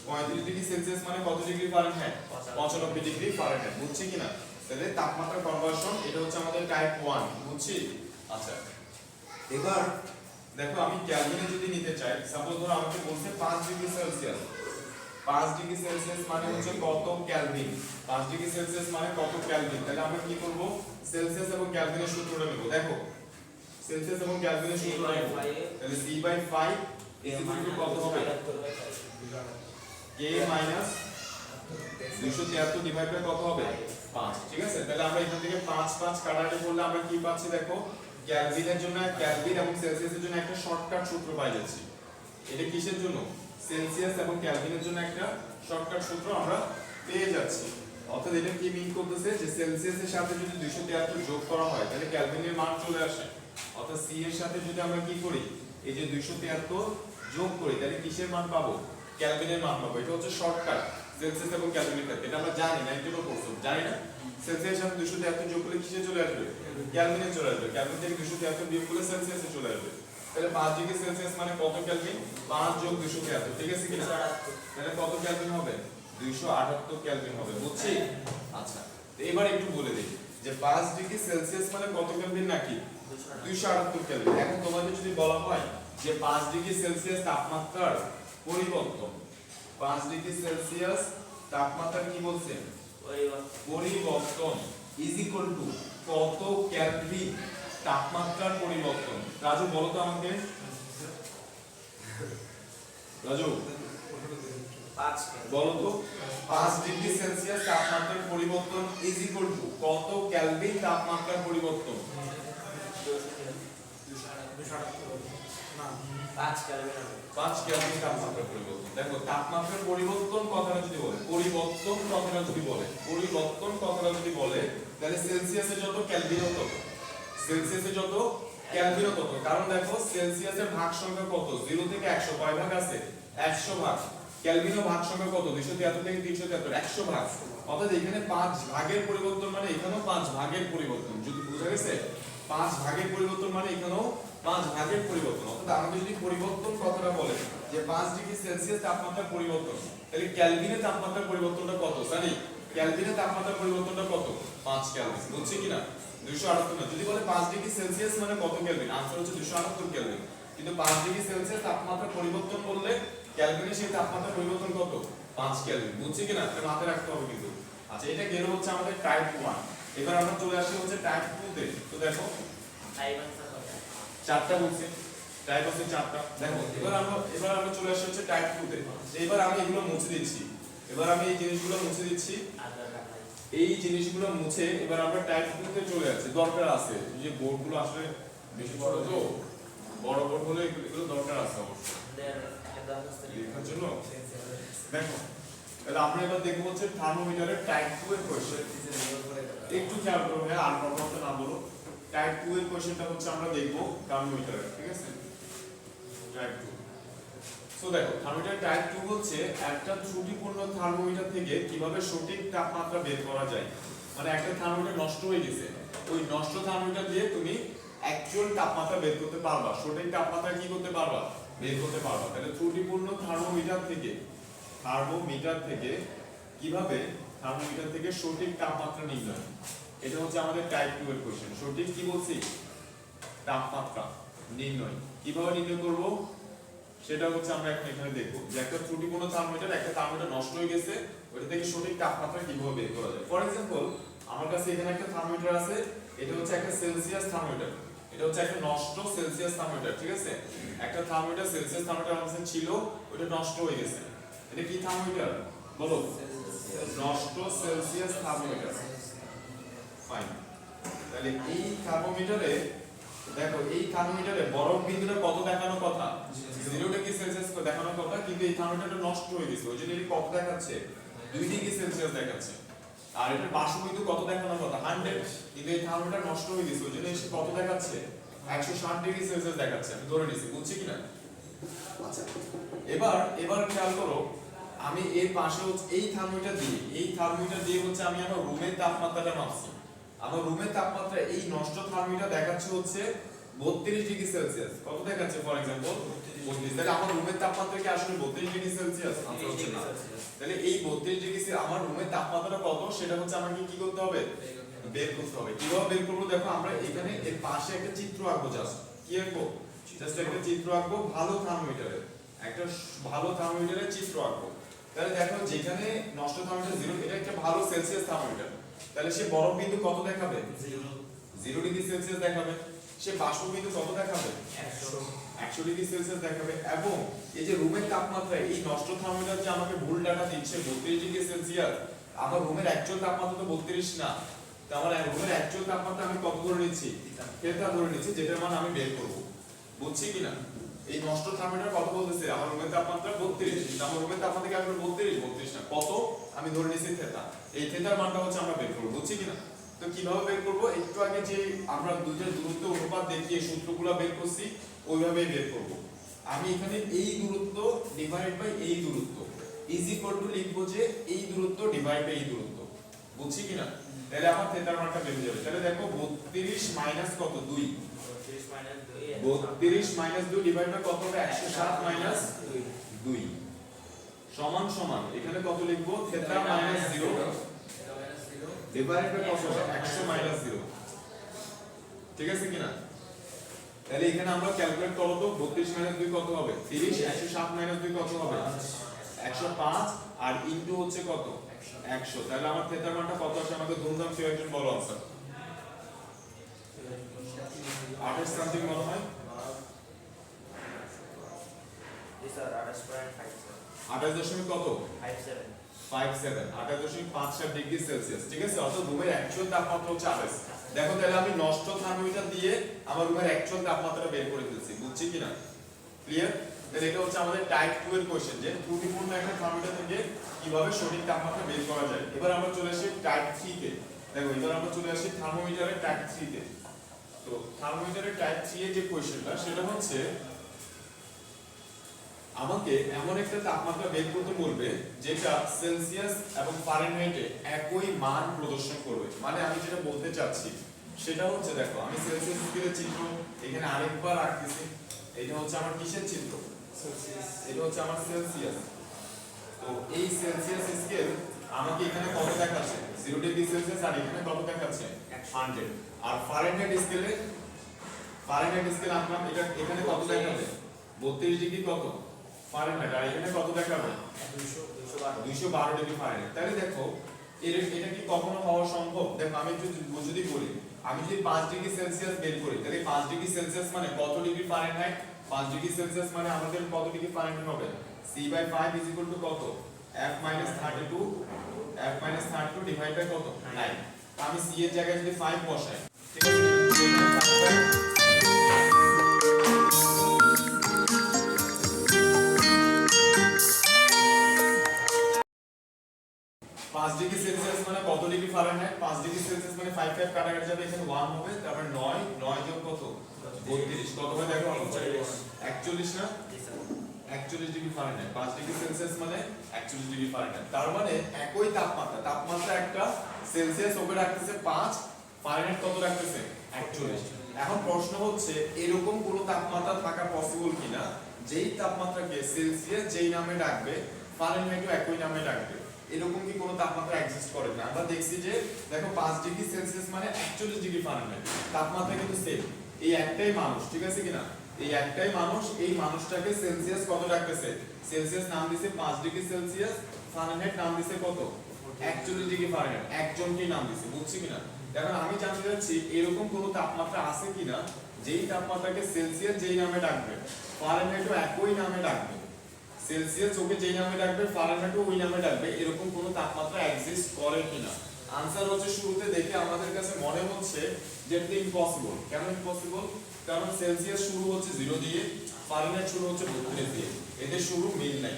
S1: 35 ডিগ্রি সেলসিয়াস মানে কত ডিগ্রি ফারেনহাইট 95 ডিগ্রি ফারেনহাইট বুঝছি কিনা তাহলে তাপমাত্রা কনভার্সন এটা হচ্ছে আমাদের টাইপ 1 বুঝছি আচ্ছা এবার দেখো আমি কেলভিনে যদি নিতে চাই সাপোজ ধরো আমাকে বলছে 5 ডিগ্রি সেলসিয়াস 5 ডিগ্রি সেলসিয়াস মানে হচ্ছে কত কেলভিন 5 ডিগ্রি সেলসিয়াস মানে কত কেলভিন তাহলে আমরা কি করব সেলসিয়াস এবং কেলভিনের সূত্রটা নেব দেখো সেলসিয়াস এবং কেলভিনের সূত্র নেব তাহলে C/5 কত হবে K - 273 ডিভাইড বাই কত হবে 5 ঠিক আছে তাহলে আমরা এখান থেকে 5 5 কাটাকাটি করলে আমরা কি পাচ্ছি দেখো কেলভিনের জন্য কেলভিন এবং সেলসিয়াসের জন্য একটা শর্টকাট সূত্র পাই যাচ্ছি এটা কিসের জন্য সেলসিয়াস এবং কেলভিনের জন্য একটা শর্টকাট সূত্র আমরা পেয়ে যাচ্ছি অর্থাৎ এটা কি মিন করতেছে যে সেলসিয়াসের সাথে যদি 273 যোগ করা হয় তাহলে কেলভিনের মান চলে আসে অর্থাৎ সি এর সাথে যদি আমরা কি করি এই যে 273 যোগ করি তাহলে কিসের মান পাবো কেলভিনের মান পাবো এটা হচ্ছে শর্টকাট সেলসিয়াস এবং কেলভিনের ক্ষেত্রে এটা আমরা জানি না একটু করছো জানি না সেলসিয়াসের সাথে 273 যোগ করলে কিসে চলে আসবে কেলভিনে চলে আসবে কেলভিন থেকে 273 বিয়োগ করলে সেলসিয়াসে চলে আসবে তাহলে 5 ডিগ্রি সেলসিয়াস মানে কত কেলভিন 5 যোগ 273 ঠিক আছে কিনা তাহলে কত কেলভিন হবে 278 কেলভিন হবে বুঝছি আচ্ছা তো এবার একটু বলে দেই যে 5 ডিগ্রি সেলসিয়াস মানে কত কেলভিন নাকি 278 কেলভিন এখন তোমাদের যদি বলা হয় যে 5 ডিগ্রি সেলসিয়াস তাপমাত্রার পরিবর্তন 5 ডিগ্রি সেলসিয়াস তাপমাত্রা কি বলছে পরিবর্তন ইজ ইকুয়াল টু কত কেলভিন তাপমাত্রার পরিবর্তন রাজু বলো তো আমাকে রাজু 5 বলো তো 5 ডিগ্রি সেলসিয়াস তাপমাত্রার পরিবর্তন ইজ ইকুয়াল টু কত কেলভিন তাপমাত্রার পরিবর্তন 5 কেলভিন তাপমাত্রার পরিবর্তন দেখো তাপমাত্রার পরিবর্তন কথাটা যদি বলে পরিবর্তন কথাটা যদি বলে তাহলে সেলসিয়াসে যত কেলভিন তত সেলসিয়াসে যত কেলভিন তত কারণ দেখো সেলসিয়াসের ভাগ সংখ্যা কত 0 থেকে 100 কয় ভাগ আছে 100 ভাগ কেলভিনের ভাগ সংখ্যা কত 273 থেকে 373 100 ভাগ অর্থাৎ এখানে 5 ভাগের পরিবর্তন মানে এখানেও 5 ভাগের পরিবর্তন যদি বুঝা গেছে 5 ভাগের পরিবর্তন মানে এখানেও 5 ভাগের পরিবর্তন অর্থাৎ আমাকে যদি পরিবর্তন কথাটা বলে যে 5 ডিগ্রি সেলসিয়াস তাপমাত্রার পরিবর্তন তাহলে কেলভিনের তাপমাত্রার পরিবর্তনটা কত জানি কেলভিনের তাপমাত্রার পরিবর্তনটা কত 5 কেলভিন বুঝছি কিনা 278 না যদি বলে 5 ডিগ্রি সেলসিয়াস মানে কত কেলভিন आंसर হচ্ছে 278 কেলভিন কিন্তু 5 ডিগ্রি সেলসিয়াস তাপমাত্রা পরিবর্তন করলে কেলভিনের সেই তাপমাত্রা পরিবর্তন কত 5 কেলভিন বুঝছি কিনা এটা মাথায় রাখতে হবে কিন্তু আচ্ছা এটা গেল হচ্ছে আমাদের টাইপ 1 এবার আমরা চলে আসি হচ্ছে টাইপ 2 তে তো দেখো টাইপ आंसर কত চারটা বলছে টাইপ হচ্ছে চারটা দেখো এবার আমরা চলে আসি হচ্ছে টাইপ 2 তে এবার আমি এগুলো মুছে দিচ্ছি এবার আমি এই জিনিসগুলো মুছে দিচ্ছি এই জিনিসগুলো মুছে এবার আমরা টাইপ 2 তে চলে যাচ্ছি দরকার আছে যে বোর্ডগুলো আসলে বেশি বড় তো বড় বোর্ড হলে এগুলো দরকার আছে অবশ্যই লেখার জন্য দেখো তাহলে আমরা এবার দেখব হচ্ছে থার্মোমিটারের টাইপ 2 এর কোশ্চেন একটু খেয়াল করো ভাই আর প্রবলেম না বলো টাইপ 2 এর কোশ্চেনটা হচ্ছে আমরা দেখব থার্মোমিটারের ঠিক আছে টাইপ 2 সো দেখো থার্মোমিটার টাইপ 2 হচ্ছে একটা ত্রুটিপূর্ণ থার্মোমিটার থেকে কিভাবে সঠিক তাপমাত্রা বের করা যায় মানে একটা থার্মোমিটার নষ্ট হয়ে গেছে ওই নষ্ট থার্মোমিটার দিয়ে তুমি অ্যাকচুয়াল তাপমাত্রা বের করতে পারবা সঠিক তাপমাত্রা কি করতে পারবা বের করতে পারবা তাহলে ত্রুটিপূর্ণ থার্মোমিটার থেকে কিভাবে থার্মোমিটার থেকে সঠিক তাপমাত্রা নির্ণয় এটা হচ্ছে আমাদের টাইপ 2 এর কোশ্চেন সঠিক কি বলছি তাপমাত্রা নির্ণয় কিভাবে নির্ণয় করব সেটা হচ্ছে আমরা এখন এখানে দেখব যে একটা ত্রুটিপূর্ণ থার্মোমিটার নষ্ট হয়ে গেছে ওটা থেকে সঠিক তাপমাত্রা কিভাবে বের করা যায় ফর एग्जांपल আমার কাছে এখানে একটা থার্মোমিটার আছে এটা হচ্ছে একটা সেলসিয়াস থার্মোমিটার এটা হচ্ছে একটা নষ্ট সেলসিয়াস থার্মোমিটার ঠিক আছে একটা থার্মোমিটার সেলসিয়াস থার্মোমিটার আমার কাছে ছিল ওটা নষ্ট হয়ে গেছে এটা কি থার্মোমিটার বলো নষ্ট সেলসিয়াস থার্মোমিটার ফাইন তাহলে এই থার্মোমিটারে দেখো এই থার্মোমিটারে বরফ বিন্দুটা কত দেখানোর কথা 0 ডিগ্রি সেলসিয়াস দেখানোর কথা, কিন্তু এই থার্মোমিটারটা নষ্ট হয়ে গেছে, ওই জন্য এটি কত দেখাচ্ছে 2 ডিগ্রি সেলসিয়াস দেখাচ্ছে। আর এটা বাষ্প বিন্দু কত দেখানোর কথা 100, কিন্তু এই থার্মোমিটার নষ্ট হয়ে গেছে, ওই জন্য এসে কত দেখাচ্ছে 160 ডিগ্রি সেলসিয়াস দেখাচ্ছে। আমি ধরে নিছি, বুঝছি কিনা? আচ্ছা, এবার খেয়াল করো, আমি এর পাশে হচ্ছে এই থার্মোমিটার দিয়ে হচ্ছে আমি আমার রুমের তাপমাত্রাটা মাপছি। আমার রুমের তাপমাত্রা এই নষ্ট থার্মোমিটার দেখাচ্ছে হচ্ছে 32 ডিগ্রি সেলসিয়াস। কত দেখাচ্ছে ফর एग्जांपल 32। তাহলে আমার রুমের তাপমাত্রা কি আসলে 32 ডিগ্রি সেলসিয়াস? আনসার হচ্ছে না। তাহলে এই 32 ডিগ্রি আমার রুমের তাপমাত্রাটা কত সেটা হচ্ছে আমাকে কি করতে হবে, বের করতে হবে। কিভাবে বের করব দেখো, আমরা এখানে এর পাশে একটা চিত্র আঁকবো। জাস্ট কি আঁকবো? জাস্ট একটা চিত্র আঁকবো ভালো থার্মোমিটারের, একটা ভালো থার্মোমিটারের চিত্র আঁকবো। তাহলে দেখো যেখানে নষ্ট থার্মোমিটার 0, এটা একটা ভালো সেলসিয়াস থার্মোমিটার, তাহলে সে বরফ বিন্দু কত দেখাবে 0 ডিগ্রি সেলসিয়াস দেখাবে। সে বাষ্প বিন্দু কত দেখাবে 100 ডিগ্রি সেলসিয়াস দেখাবে। এবং এই যে রুমের তাপমাত্রা, এই নষ্ট থার্মোমিটার যে আমাকে ভুল ডাটা দিচ্ছে 32 ডিগ্রি সেলসিয়াস, আমার রুমের অ্যাকচুয়াল তাপমাত্রা তো 32 না। তো আমার রুমের অ্যাকচুয়াল তাপমাত্রা আমি কত ধরে নিচ্ছি, থিটা ধরে নিচ্ছি, যেটার মান আমি বের করব। বুঝছি কিনা? এই নষ্ট থার্মোমিটার কত বলতেছে আমার রুমের তাপমাত্রা 32, কিন্তু আমার রুমের তাপমাত্রা কি আসলে 32 না, কত আমি ধরে নিচ্ছি থিটা। এই থিটার মানটা হচ্ছে আমরা বের করব। বুঝছি কিনা? তো কিভাবে বের করব, একটু আগে যে আমরা দুইটার দূরত্ব অনুপাত দেখিয়ে সূত্রগুলো বের করছি ওইভাবেই বের করব। আমি এখানে এই দূরত্ব ডিভাইড বাই এই দূরত্ব ইজ ইকুয়াল টু লিখবো যে এই দূরত্ব ডিভাইড বাই এই দূরত্ব। বুঝছি কিনা? তাহলে আমার থিটার মানটা বের হয়ে যাবে। তাহলে দেখো 32 মাইনাস কত 2, 32 মাইনাস 2 ডিভাইড বাই কত হবে 107 মাইনাস 2 সমান সমান এখানে কত লিখবো থিটা মাইনাস 0 ডিভাইড বাই কত হবে 100 মাইনাস 0। ঠিক আছে কিনা? তাহলে এখানে আমরা ক্যালকুলেট করব তো 32 মাইনাস 2 কত হবে 30, 107 মাইনাস 2 কত হবে 105, আর ইনটু হচ্ছে কত 100। তাহলে আমার থিটার মানটা কত আসে আমাদের ধুমধাম কেউ একজন বলো आंसर 28 সামথিং মনে হয়।
S2: জি স্যার 28.57
S1: 28 কত 57, 28.57 ডিগ্রি সেলসিয়াস। ঠিক আছে, অর্থাৎ রুমের অ্যাকচুয়াল তাপমাত্রা হচ্ছে 28। দেখো তাহলে আমি নষ্ট থার্মোমিটার দিয়ে আমার রুমের অ্যাকচুয়াল তাপমাত্রাটা বের করে ফেলছি। বুঝছি কিনা? ক্লিয়ার? তাহলে এটা হচ্ছে আমাদের টাইপ 2 এর কোশ্চেন, যে ত্রুটিপূর্ণ একটা থার্মোমিটার থেকে কিভাবে সঠিক তাপমাত্রা বের করা যায়। এবার আমরা চলে আসি টাইপ 3 তে। দেখো এবার আমরা চলে আসি থার্মোমিটারের টাইপ 3 তে। তো থার্মোমিটারের টাইপ 3 এর যে কোশ্চেনটা সেটা হচ্ছে আমাকে এমন একটা তাপমাত্রা বের করতে বলবে যেটা সেলসিয়াস এবং ফারেনহাইটে একই মান প্রদর্শন করবে। মানে আমি যেটা বলতে চাচ্ছি সেটা হচ্ছে, দেখো আমি সেলসিয়াস স্কেলের চিত্র এখানে আরেকবার আঁকতেছি। এটা হচ্ছে আমার কিসের চিত্র সেলসিয়াস, এটা হচ্ছে আমার সেলসিয়াস। তো এই সেলসিয়াস স্কেল আমাকে এখানে কত দেখাচ্ছে 0 ডিগ্রি সেলসিয়াস, আর এখানে কত দেখাচ্ছে 100। আর ফারেনহাইট স্কেল আঁকলাম, এটা এখানে কত দেখাবে 32 ডিগ্রি কত ফারেনহাইট, আর এখানে কত দেখাবে 212 ডিগ্রি ফারেনহাইট। তাহলে দেখো এটা কি কখনো হওয়া সম্ভব? দেখো আমি যদি বলি, আমি যদি 5 ডিগ্রি সেলসিয়াস বের করি, তাহলে 5 ডিগ্রি সেলসিয়াস মানে কত ডিগ্রি ফারেনহাইট? 5 ডিগ্রি সেলসিয়াস মানে আমাদের কত ডিগ্রি ফারেনহাইট হবে C/5 কত F - 32 ডিভাইড বাই কত 9। আমি C এর জায়গায় যদি 5 বসাই, ঠিক আছে, 5 ডিগ্রি সেলসিয়াস মানে কত ডিগ্রি ফারেনহাইট? 5 ডিগ্রি সেলসিয়াস মানে 5 5 কাটাকাটি যাবে, এখানে 1 হবে, তারপর 9 যোগ কত 32 কত হয় দেখো 41 না 41 ডিগ্রি ফারেনহাইট। 5 ডিগ্রি সেলসিয়াস মানে 41 ডিগ্রি ফারেনহাইট। তার মানে একই তাপমাত্রা একটা সেলসিয়াস ওপরে রাখতেছে 5, ফারেনহাইট কত রাখতেছে 41। এখন প্রশ্ন হচ্ছে এরকম কোন তাপমাত্রা থাকা পসিবল কিনা যেই তাপমাত্রাকে সেলসিয়াস যেই নামে ডাকবে ফারেনহাইটও একই নামে ডাকবে। এরকম কি কোনো তাপমাত্রা এক্সিস্ট করে না? আমরা দেখছি যে দেখো 5 ডিগ্রি সেলসিয়াস মানে 41 ডিগ্রি ফারেনহাইট, তাপমাত্রা কিন্তু সেম, এই একটাই মানুষ, ঠিক আছে কিনা? এই একটাই মানুষ, এই মানুষটাকে সেলসিয়াস কত রাখতেছে, সেলসিয়াস নাম দিছে 5 ডিগ্রি সেলসিয়াস, ফারেনহাইট নাম দিছে কত 41 ডিগ্রি ফারেনহাইট, একজনকেই নাম দিছে। বুঝছি কিনা? এখন আমি জানতে চাচ্ছি এরকম কোনো তাপমাত্রা আছে কিনা যেই তাপমাত্রাকে সেলসিয়াস যেই নামে ডাকবে ফারেনহাইটও একই নামে ডাকবে। সেলসিয়াস ওকে যেই নামে ডাকবে ফারেনহাইটও ওই নামে ডাকবে, এরকম কোনো তাপমাত্রা এক্সিস্ট করে কিনা? আনসার হচ্ছে শুরুতে দেখে আমাদের কাছে মনে হচ্ছে যে এটা ইম্পসিবল। কেন ইম্পসিবল? কারণ সেলসিয়াস শুরু হচ্ছে 0 দিয়ে, ফারেনহাইট শুরু হচ্ছে 32 দিয়ে, এদের শুরু মিল নাই।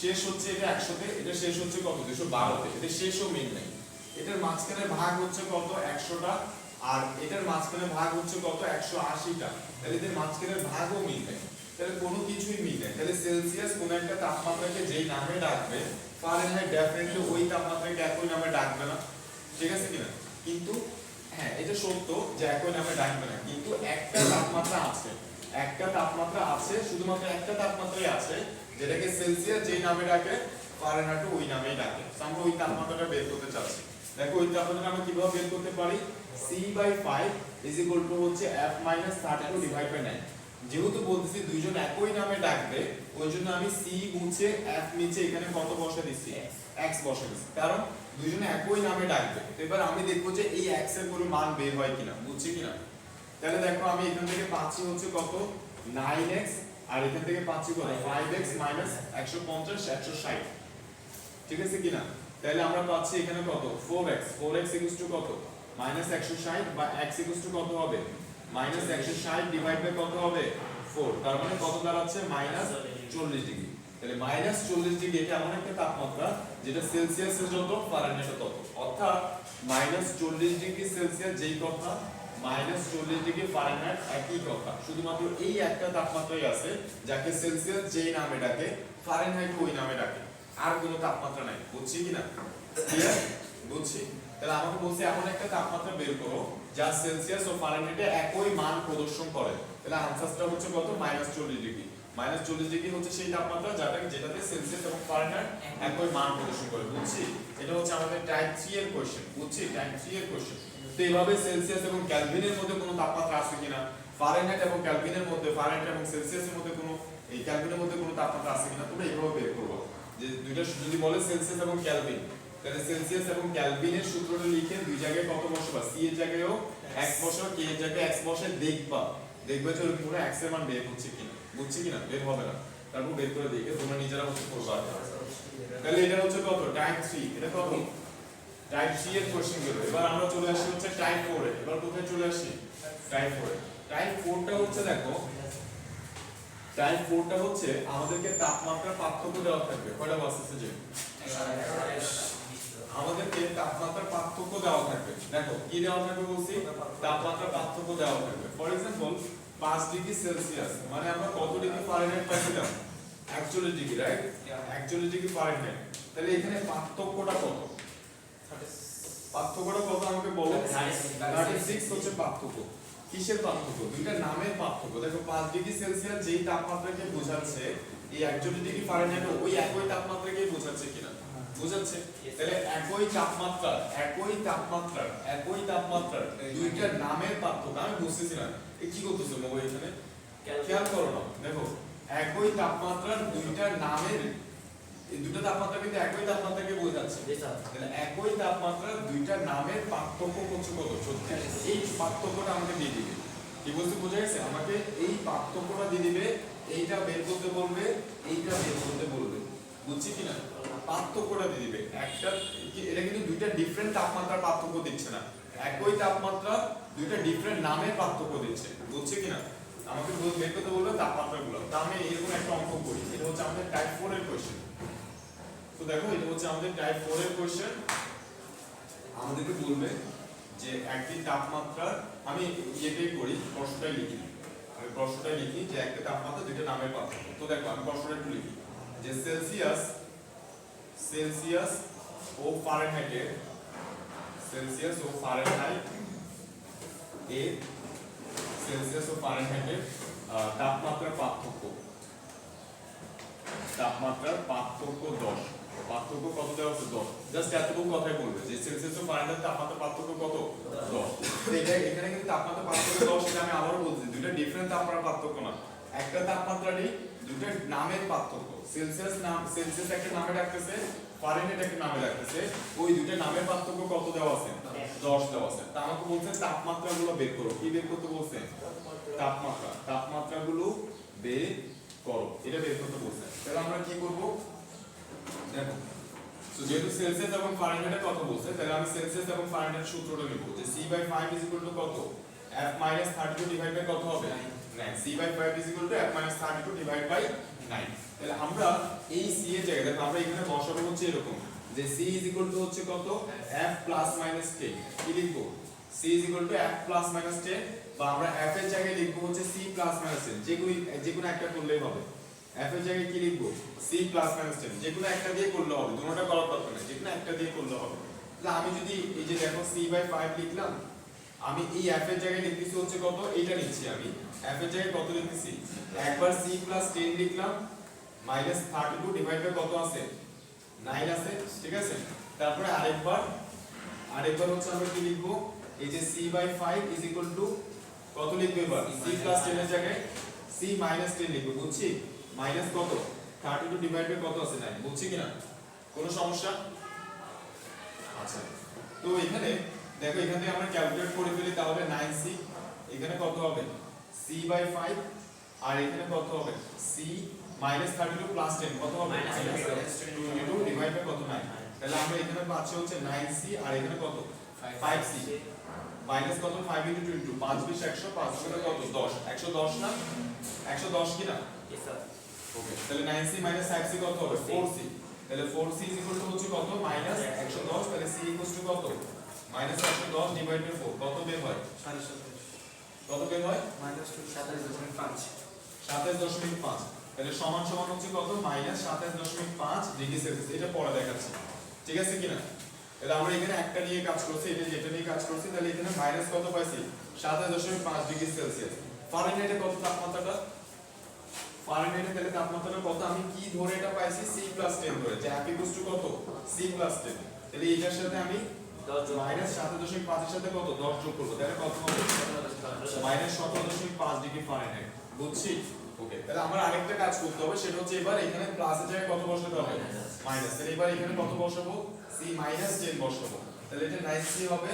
S1: শেষ হচ্ছে এটা 100 তে, এটা শেষ হচ্ছে কত 212 তে, এদের শেষও মিল নাই। এটার মাঝখানে ভাগ হচ্ছে কত 100টা, আর এটার মাঝখানে ভাগ হচ্ছে কত 180টা, তাহলে এদের মাঝখানের ভাগও মিল নেই, তাহলে কোনো কিছুই মিল নেই। তাহলে সেলসিয়াস কোন একটা তাপমাত্রাকে যেই নামে ডাকবে, ফারেনহাইট ডেফিনেটলি ওই তাপমাত্রাকে একই নামে ডাকবে না, ঠিক আছে কিনা? কিন্তু হ্যাঁ, এটা সত্য যে একই নামে ডাকবে না, কিন্তু একটা তাপমাত্রা আছে, একটা তাপমাত্রা আছে, শুধুমাত্র একটা তাপমাত্রাই আছে যেটাকে সেলসিয়াস যেই নামে ডাকে, ফারেনহাইটও ওই নামেই ডাকে। আমরা ওই তাপমাত্রাটা বের করতে চাচ্ছি। দেখো ওই তাপমাত্রা আমরা কিভাবে বের করতে পারি? C/5 হচ্ছে F-32/9। যেহেতু বলতেছি দুইজন একই নামে ডাকবে, ওই জন্য আমি C মুছে F নিচে এখানে কত বসা দিচ্ছি? X বসা দিচ্ছি, কারণ দুইজনে একই নামে ডাকবে। এবার আমি দেখবো যে এই X এর কোনো মান বের হয় কিনা, বুঝছি কিনা? তাহলে দেখো আমি এখান থেকে পাচ্ছি হচ্ছে কত 9x, আর এখান থেকে পাচ্ছি কত 5x - 150 160, ঠিক আছে কিনা? তাহলে আমরা পাচ্ছি এখানে কত 4x কত -160, বা x কত হবে -160 ডিভাইড বাই কত হবে 4, তার মানে কত দাঁড়াচ্ছে -40 ডিগ্রি। তাহলে -40 ডিগ্রি এটা এমন একটা তাপমাত্রা যেটা সেলসিয়াসে যত ফারেনহাইটে তত, অর্থাৎ -40 ডিগ্রি সেলসিয়াস যেই কথা, -40 ডিগ্রি ফারেনহাইট একই কথা, শুধুমাত্র এই একটা তাপমাত্রাই আছে যাকে সেলসিয়াস যেই নামে ডাকে, ফারেনহাইট ওই নামে ডাকে, আর কোনো তাপমাত্রা নাই, বুঝছি কিনা? ক্লিয়ার? বুঝছি। তাহলে আমাকে বলছে এমন একটা তাপমাত্রা বের করো যা সেলসিয়াস ও ফারেনহাইটে একই মান প্রদর্শন করে। তাহলে আনসারটা হচ্ছে কত -40 ডিগ্রি। -40 ডিগ্রি হচ্ছে সেই তাপমাত্রা যেটাতে সেলসিয়াস এবং ফারেনহাইট একই মান প্রদর্শন করে, বুঝছি? এটা হচ্ছে আমাদের টাইপ 3 এর কোশ্চেন, বুঝছি? টাইপ 3 এর কোশ্চেন। তো এইভাবে সেলসিয়াস এবং কেলভিনের মধ্যে কোনো তাপমাত্রা আছে কিনা, ফারেনহাইট এবং কেলভিনের মধ্যে, ফারেনহাইট এবং সেলসিয়াসের মধ্যে কোনো, এই কেলভিনের মধ্যে কোনো তাপমাত্রা আছে কিনা তোমরা এইভাবে বের করবে। যে দুইটা যদি বলে সেলসিয়াস এবং কেলভিন, তাহলে সেলসিয়াস এবং কেলভিনের সূত্রটা লিখে দুই জায়গায় কত বসাবা, c এর জায়গায়ও x বসাও, k এর জায়গায় x বসে দেখবা যে ওর পুরো x এর মান বের হচ্ছে কিনা, বুঝছি কিনা? বের হবে না, তারপর বের করে দেখে তোমরা নিজেরা হচ্ছে করবা। তাহলে এটা হচ্ছে কত টাইপ 3, এটা কত টাইপ 3 এর কোশ্চেন গুলো। এবার আমরা চলে আসি হচ্ছে টাইপ 4 এ। এবার কোথায় চলে আসি? টাইপ 4 এ। টাইপ 4টা হচ্ছে দেখো, টাইপ 4টা হচ্ছে আমাদেরকে তাপমাত্রার পার্থক্য দেওয়া থাকবে। কয়টা বাসছে যে আমাদেরকে তাপমাত্রার পার্থক্য দেওয়া থাকবে। দেখো কি দেওয়া থাকবে বলছি, তাপমাত্রার পার্থক্য দেওয়া থাকবে। ফর एग्जांपल 5 ডিগ্রি সেলসিয়াস মানে আমরা কত ডিগ্রি ফারেনহাইট পাইছিলাম? 41 ডিগ্রি, রাইট? 41 degree Fahrenheit. তাহলে এখানে পার্থক্যটা কত? পার্থক্যটা কত আমাকে বলো। 36 হচ্ছে পার্থক্য। কিসের পার্থক্য? দুইটা নামের পার্থক্য। দেখো 5 ডিগ্রি সেলসিয়াস যেই তাপমাত্রাকে বোঝাচ্ছে, এই 41 ডিগ্রি ফারেনহাইট ওই একই তাপমাত্রাকে বোঝাচ্ছে কিনা? বোঝাচ্ছে। তাহলে একই তাপমাত্রার দুইটা নামের পার্থক্য। আমি বুঝতেছি না কি করতেছো মোবাইল এখানে, খেয়াল করো না। দেখো একই তাপমাত্রার দুইটা নামের, এই দুটো তাপমাত্রা কিন্তু একই তাপমাত্রাকে বোঝাচ্ছে। তাহলে একই তাপমাত্রার দুইটা নামের পার্থক্য হচ্ছে কত? 36। এই পার্থক্যটা আমাকে দিয়ে দিবে। কি বলতে বোঝা গেছে? আমাকে এই পার্থক্যটা দিয়ে দিবে, এইটা বের করতে বলবে, এইটা বের করতে বলবে, বুঝছি কিনা? পার্থক্যটা দিয়ে দিবে। একটা এটা কিন্তু দুইটা ডিফারেন্ট তাপমাত্রার পার্থক্য দিচ্ছে না, একই তাপমাত্রা দুইটা ডিফারেন্ট নামের পার্থক্য দিচ্ছে, বুঝছি কিনা? আমাকে বের করতে বলবে তাপমাত্রাগুলো। তা আমি এরকম একটা অঙ্ক করি, এটা হচ্ছে আমাদের টাইপ 4 এর কোশ্চেন। তো দেখো এটা হচ্ছে আমাদের টাইপ 4 এর কোশ্চেন। আমাদেরকে বলবে যে একটি তাপমাত্রার, আমি এটাই করি, প্রশ্নটাই লিখি, যে একটা তাপমাত্রা দুইটা নামের পার্থক্য। তো দেখো আমি প্রশ্নটা একটু লিখি যে সেলসিয়াস ও ফারেনহাইট এর তাপমাত্রার পার্থক্য 10। পার্থক্য কত দেওয়া আছে? 10। জাস্ট এতটুকু কথাই বলবে যে সেলসিয়াস ও ফারেনহাইট তাপমাত্রার পার্থক্য কত? 10। এটা এখানে কিন্তু তাপমাত্রার পার্থক্য 10, এটা আমি আবারও বলছি, দুইটা ডিফারেন্ট তাপমাত্রার পার্থক্য না, একটা তাপমাত্রারই দুইটা নামের পার্থক্য। সেলসিয়াস একটা নামে ডাকতেছে, ফারেনহাইট একটা নামে ডাকতেছে, ওই দুইটা নামের পার্থক্য কত দেওয়া আছে? 10 দেওয়া আছে। তা আমাকে বলছে তাপমাত্রাগুলো বের করো। কি বের করতে বলছে? তাপমাত্রাগুলো বের করো, এটা বের করতে বলছে। তাহলে আমরা কি করব? দেখো সো যেহেতু সেলসিয়াস এবং ফারেনহাইটের কথা বলছে, তাহলে আমি সেলসিয়াস এবং ফারেনহাইটের সূত্রটা লিখব যে C/5 কত f minus 32 ডিভাইড বাই কত হবে 9 c by 5 is equal to f minus 32 divide by 9 তাহলে আমরা এই c এর জায়গায় দেখো আমরা এখানে বসাবো হচ্ছে এরকম যে c is equal to হচ্ছে কত f plus minus 10 কি লিখবো c is equal to f plus minus 10 বা আমরা f এর জায়গায় লিখবো হচ্ছে c plus minus 10 যেকোনো একটা করলেই হবে f এর জায়গায় কি লিখবো c plus minus 10 যেকোনো একটা দিয়ে করলে হবে দুটোটা করার দরকার নেই যেকোনো একটা দিয়ে করলে হবে তাহলে আমি যদি এই যে দেখো c by 5 লিখলাম আমি এই f এর জায়গায় লিখতেছি হচ্ছে কত এইটা নিচ্ছি আমি f এর জায়গায় কত লিখতেছি একবার c plus 10 লিখলাম minus 32 ডিভাইড বাই কত আছে 9 আছে ঠিক আছে তারপরে আরেকবার হচ্ছে আমরা কি লিখবো এই যে c by 5 is equal to কত লিখবো এবার c plus 10 এর জায়গায় c minus 10 লিখবো বুঝছি মাইনাস কত 32 ডিভাইড বাই কত আছে 9 বুঝছি কিনা কোনো সমস্যা আচ্ছা তো এখানে দেখো এখান থেকে আমরা ক্যালকুলেট করে ফেলি তাহলে 9c এখানে কত হবে c by 5 আর এখানে কত হবে c minus 32 plus 10 কত হবে -22 ডিভাইড বাই কত 9 তাহলে আমরা এখানে পাচ্ছি হচ্ছে 9c আর এখানে কত 5c মাইনাস কত 5 into 22 5 20 100 5 করে কত 10 110 না 110 কি না
S2: Yes sir.
S1: ওকে তাহলে 9c minus 5c কত হবে 4c তাহলে 4c is equal to হচ্ছে কত minus 110 তাহলে c equals to কত minus 110 ডিভাইড বাই 4 কত বের হয় কত বের হয়
S2: -27.5
S1: 27.5 তাহলে সমান সমান হচ্ছে কত minus 27.5 ডিগ্রি সেলসিয়াস এটা পরে দেখাচ্ছি ঠিক আছে কিনা তাহলে আমরা এখানে একটা নিয়ে কাজ করছি এটা নিয়ে কাজ করছি তাহলে এখানে মাইনাস কত পাইছি 27.5 ডিগ্রি সেলসিয়াস ফারেনহাইটে কত তাপমাত্রাটা ফারেনহাইটে তাহলে তাপমাত্রাটা কত আমি কি ধরে এটা পাইছি c + 10 ধরে যে f = কত c + 10 তাহলে এটার সাথে আমি মাইনাস 7.5 এর সাথে কত 10 যোগ করব তাহলে কত হবে মাইনাস 17.5 ডিগ্রি ফারেনহাইট বুঝছি ওকে তাহলে আমরা আরেকটা কাজ করতে হবে সেটা হচ্ছে এবার এখানে প্লাসের জায়গায় কত বসাতে হবে মাইনাস তাহলে এবার এখানে কত বসাবো c - 10 বসাবো তাহলে এটা 9c হবে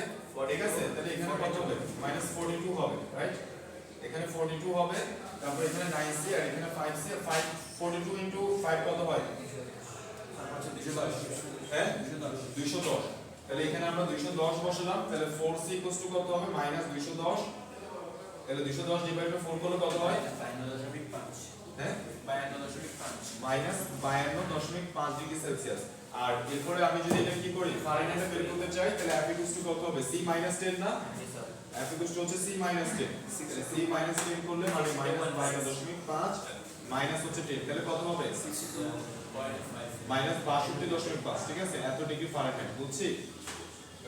S1: ঠিক আছে তাহলে এখানে কত হবে -42 হবে রাইট এখানে 42 হবে তারপর এখানে 9c আর এখানে 5c 42 into 5 কত হয় হ্যাঁ 210 তাহলে এখানে আমরা 210 বসালাম তাহলে 4c = কত হবে -210 তাহলে 210 ডিভাইড বাই 4 করলে কত হয় 52.5 হ্যাঁ 52.5 ডিগ্রি সেলসিয়াস আর এরপরে আমি যদি এটা কি করি ফারেনহাইটে বের করতে চাই তাহলে f = কত হবে c - 10 না f = হচ্ছে c - 10 c - 10 করলে মানে -52.5 মাইনাস হচ্ছে 10 তাহলে কত হবে -62.5 ঠিক আছে এত ডিগ্রি ফারেনহাইট বুঝছি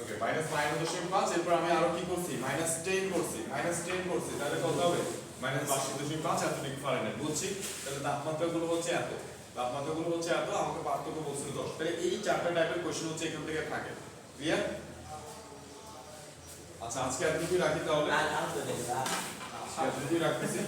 S1: ওকে -52.5 এরপর আমি আরো কি করছি -10 করছি তাহলে কত হবে -62.5 এত ডিগ্রি ফারেনহাইট বুঝছি তাহলে তাপমাত্রাগুলো হচ্ছে এত আমাকে পার্থক্য বলছিল 10 তাহলে এই চারটা টাইপের কোশ্চেন হচ্ছে এখান থেকে থাকে ক্লিয়ার আচ্ছা আজকে এতটুকুই রাখি তাহলে
S2: আলহামদুলিল্লাহ
S1: এতটুকুই রাখতেছি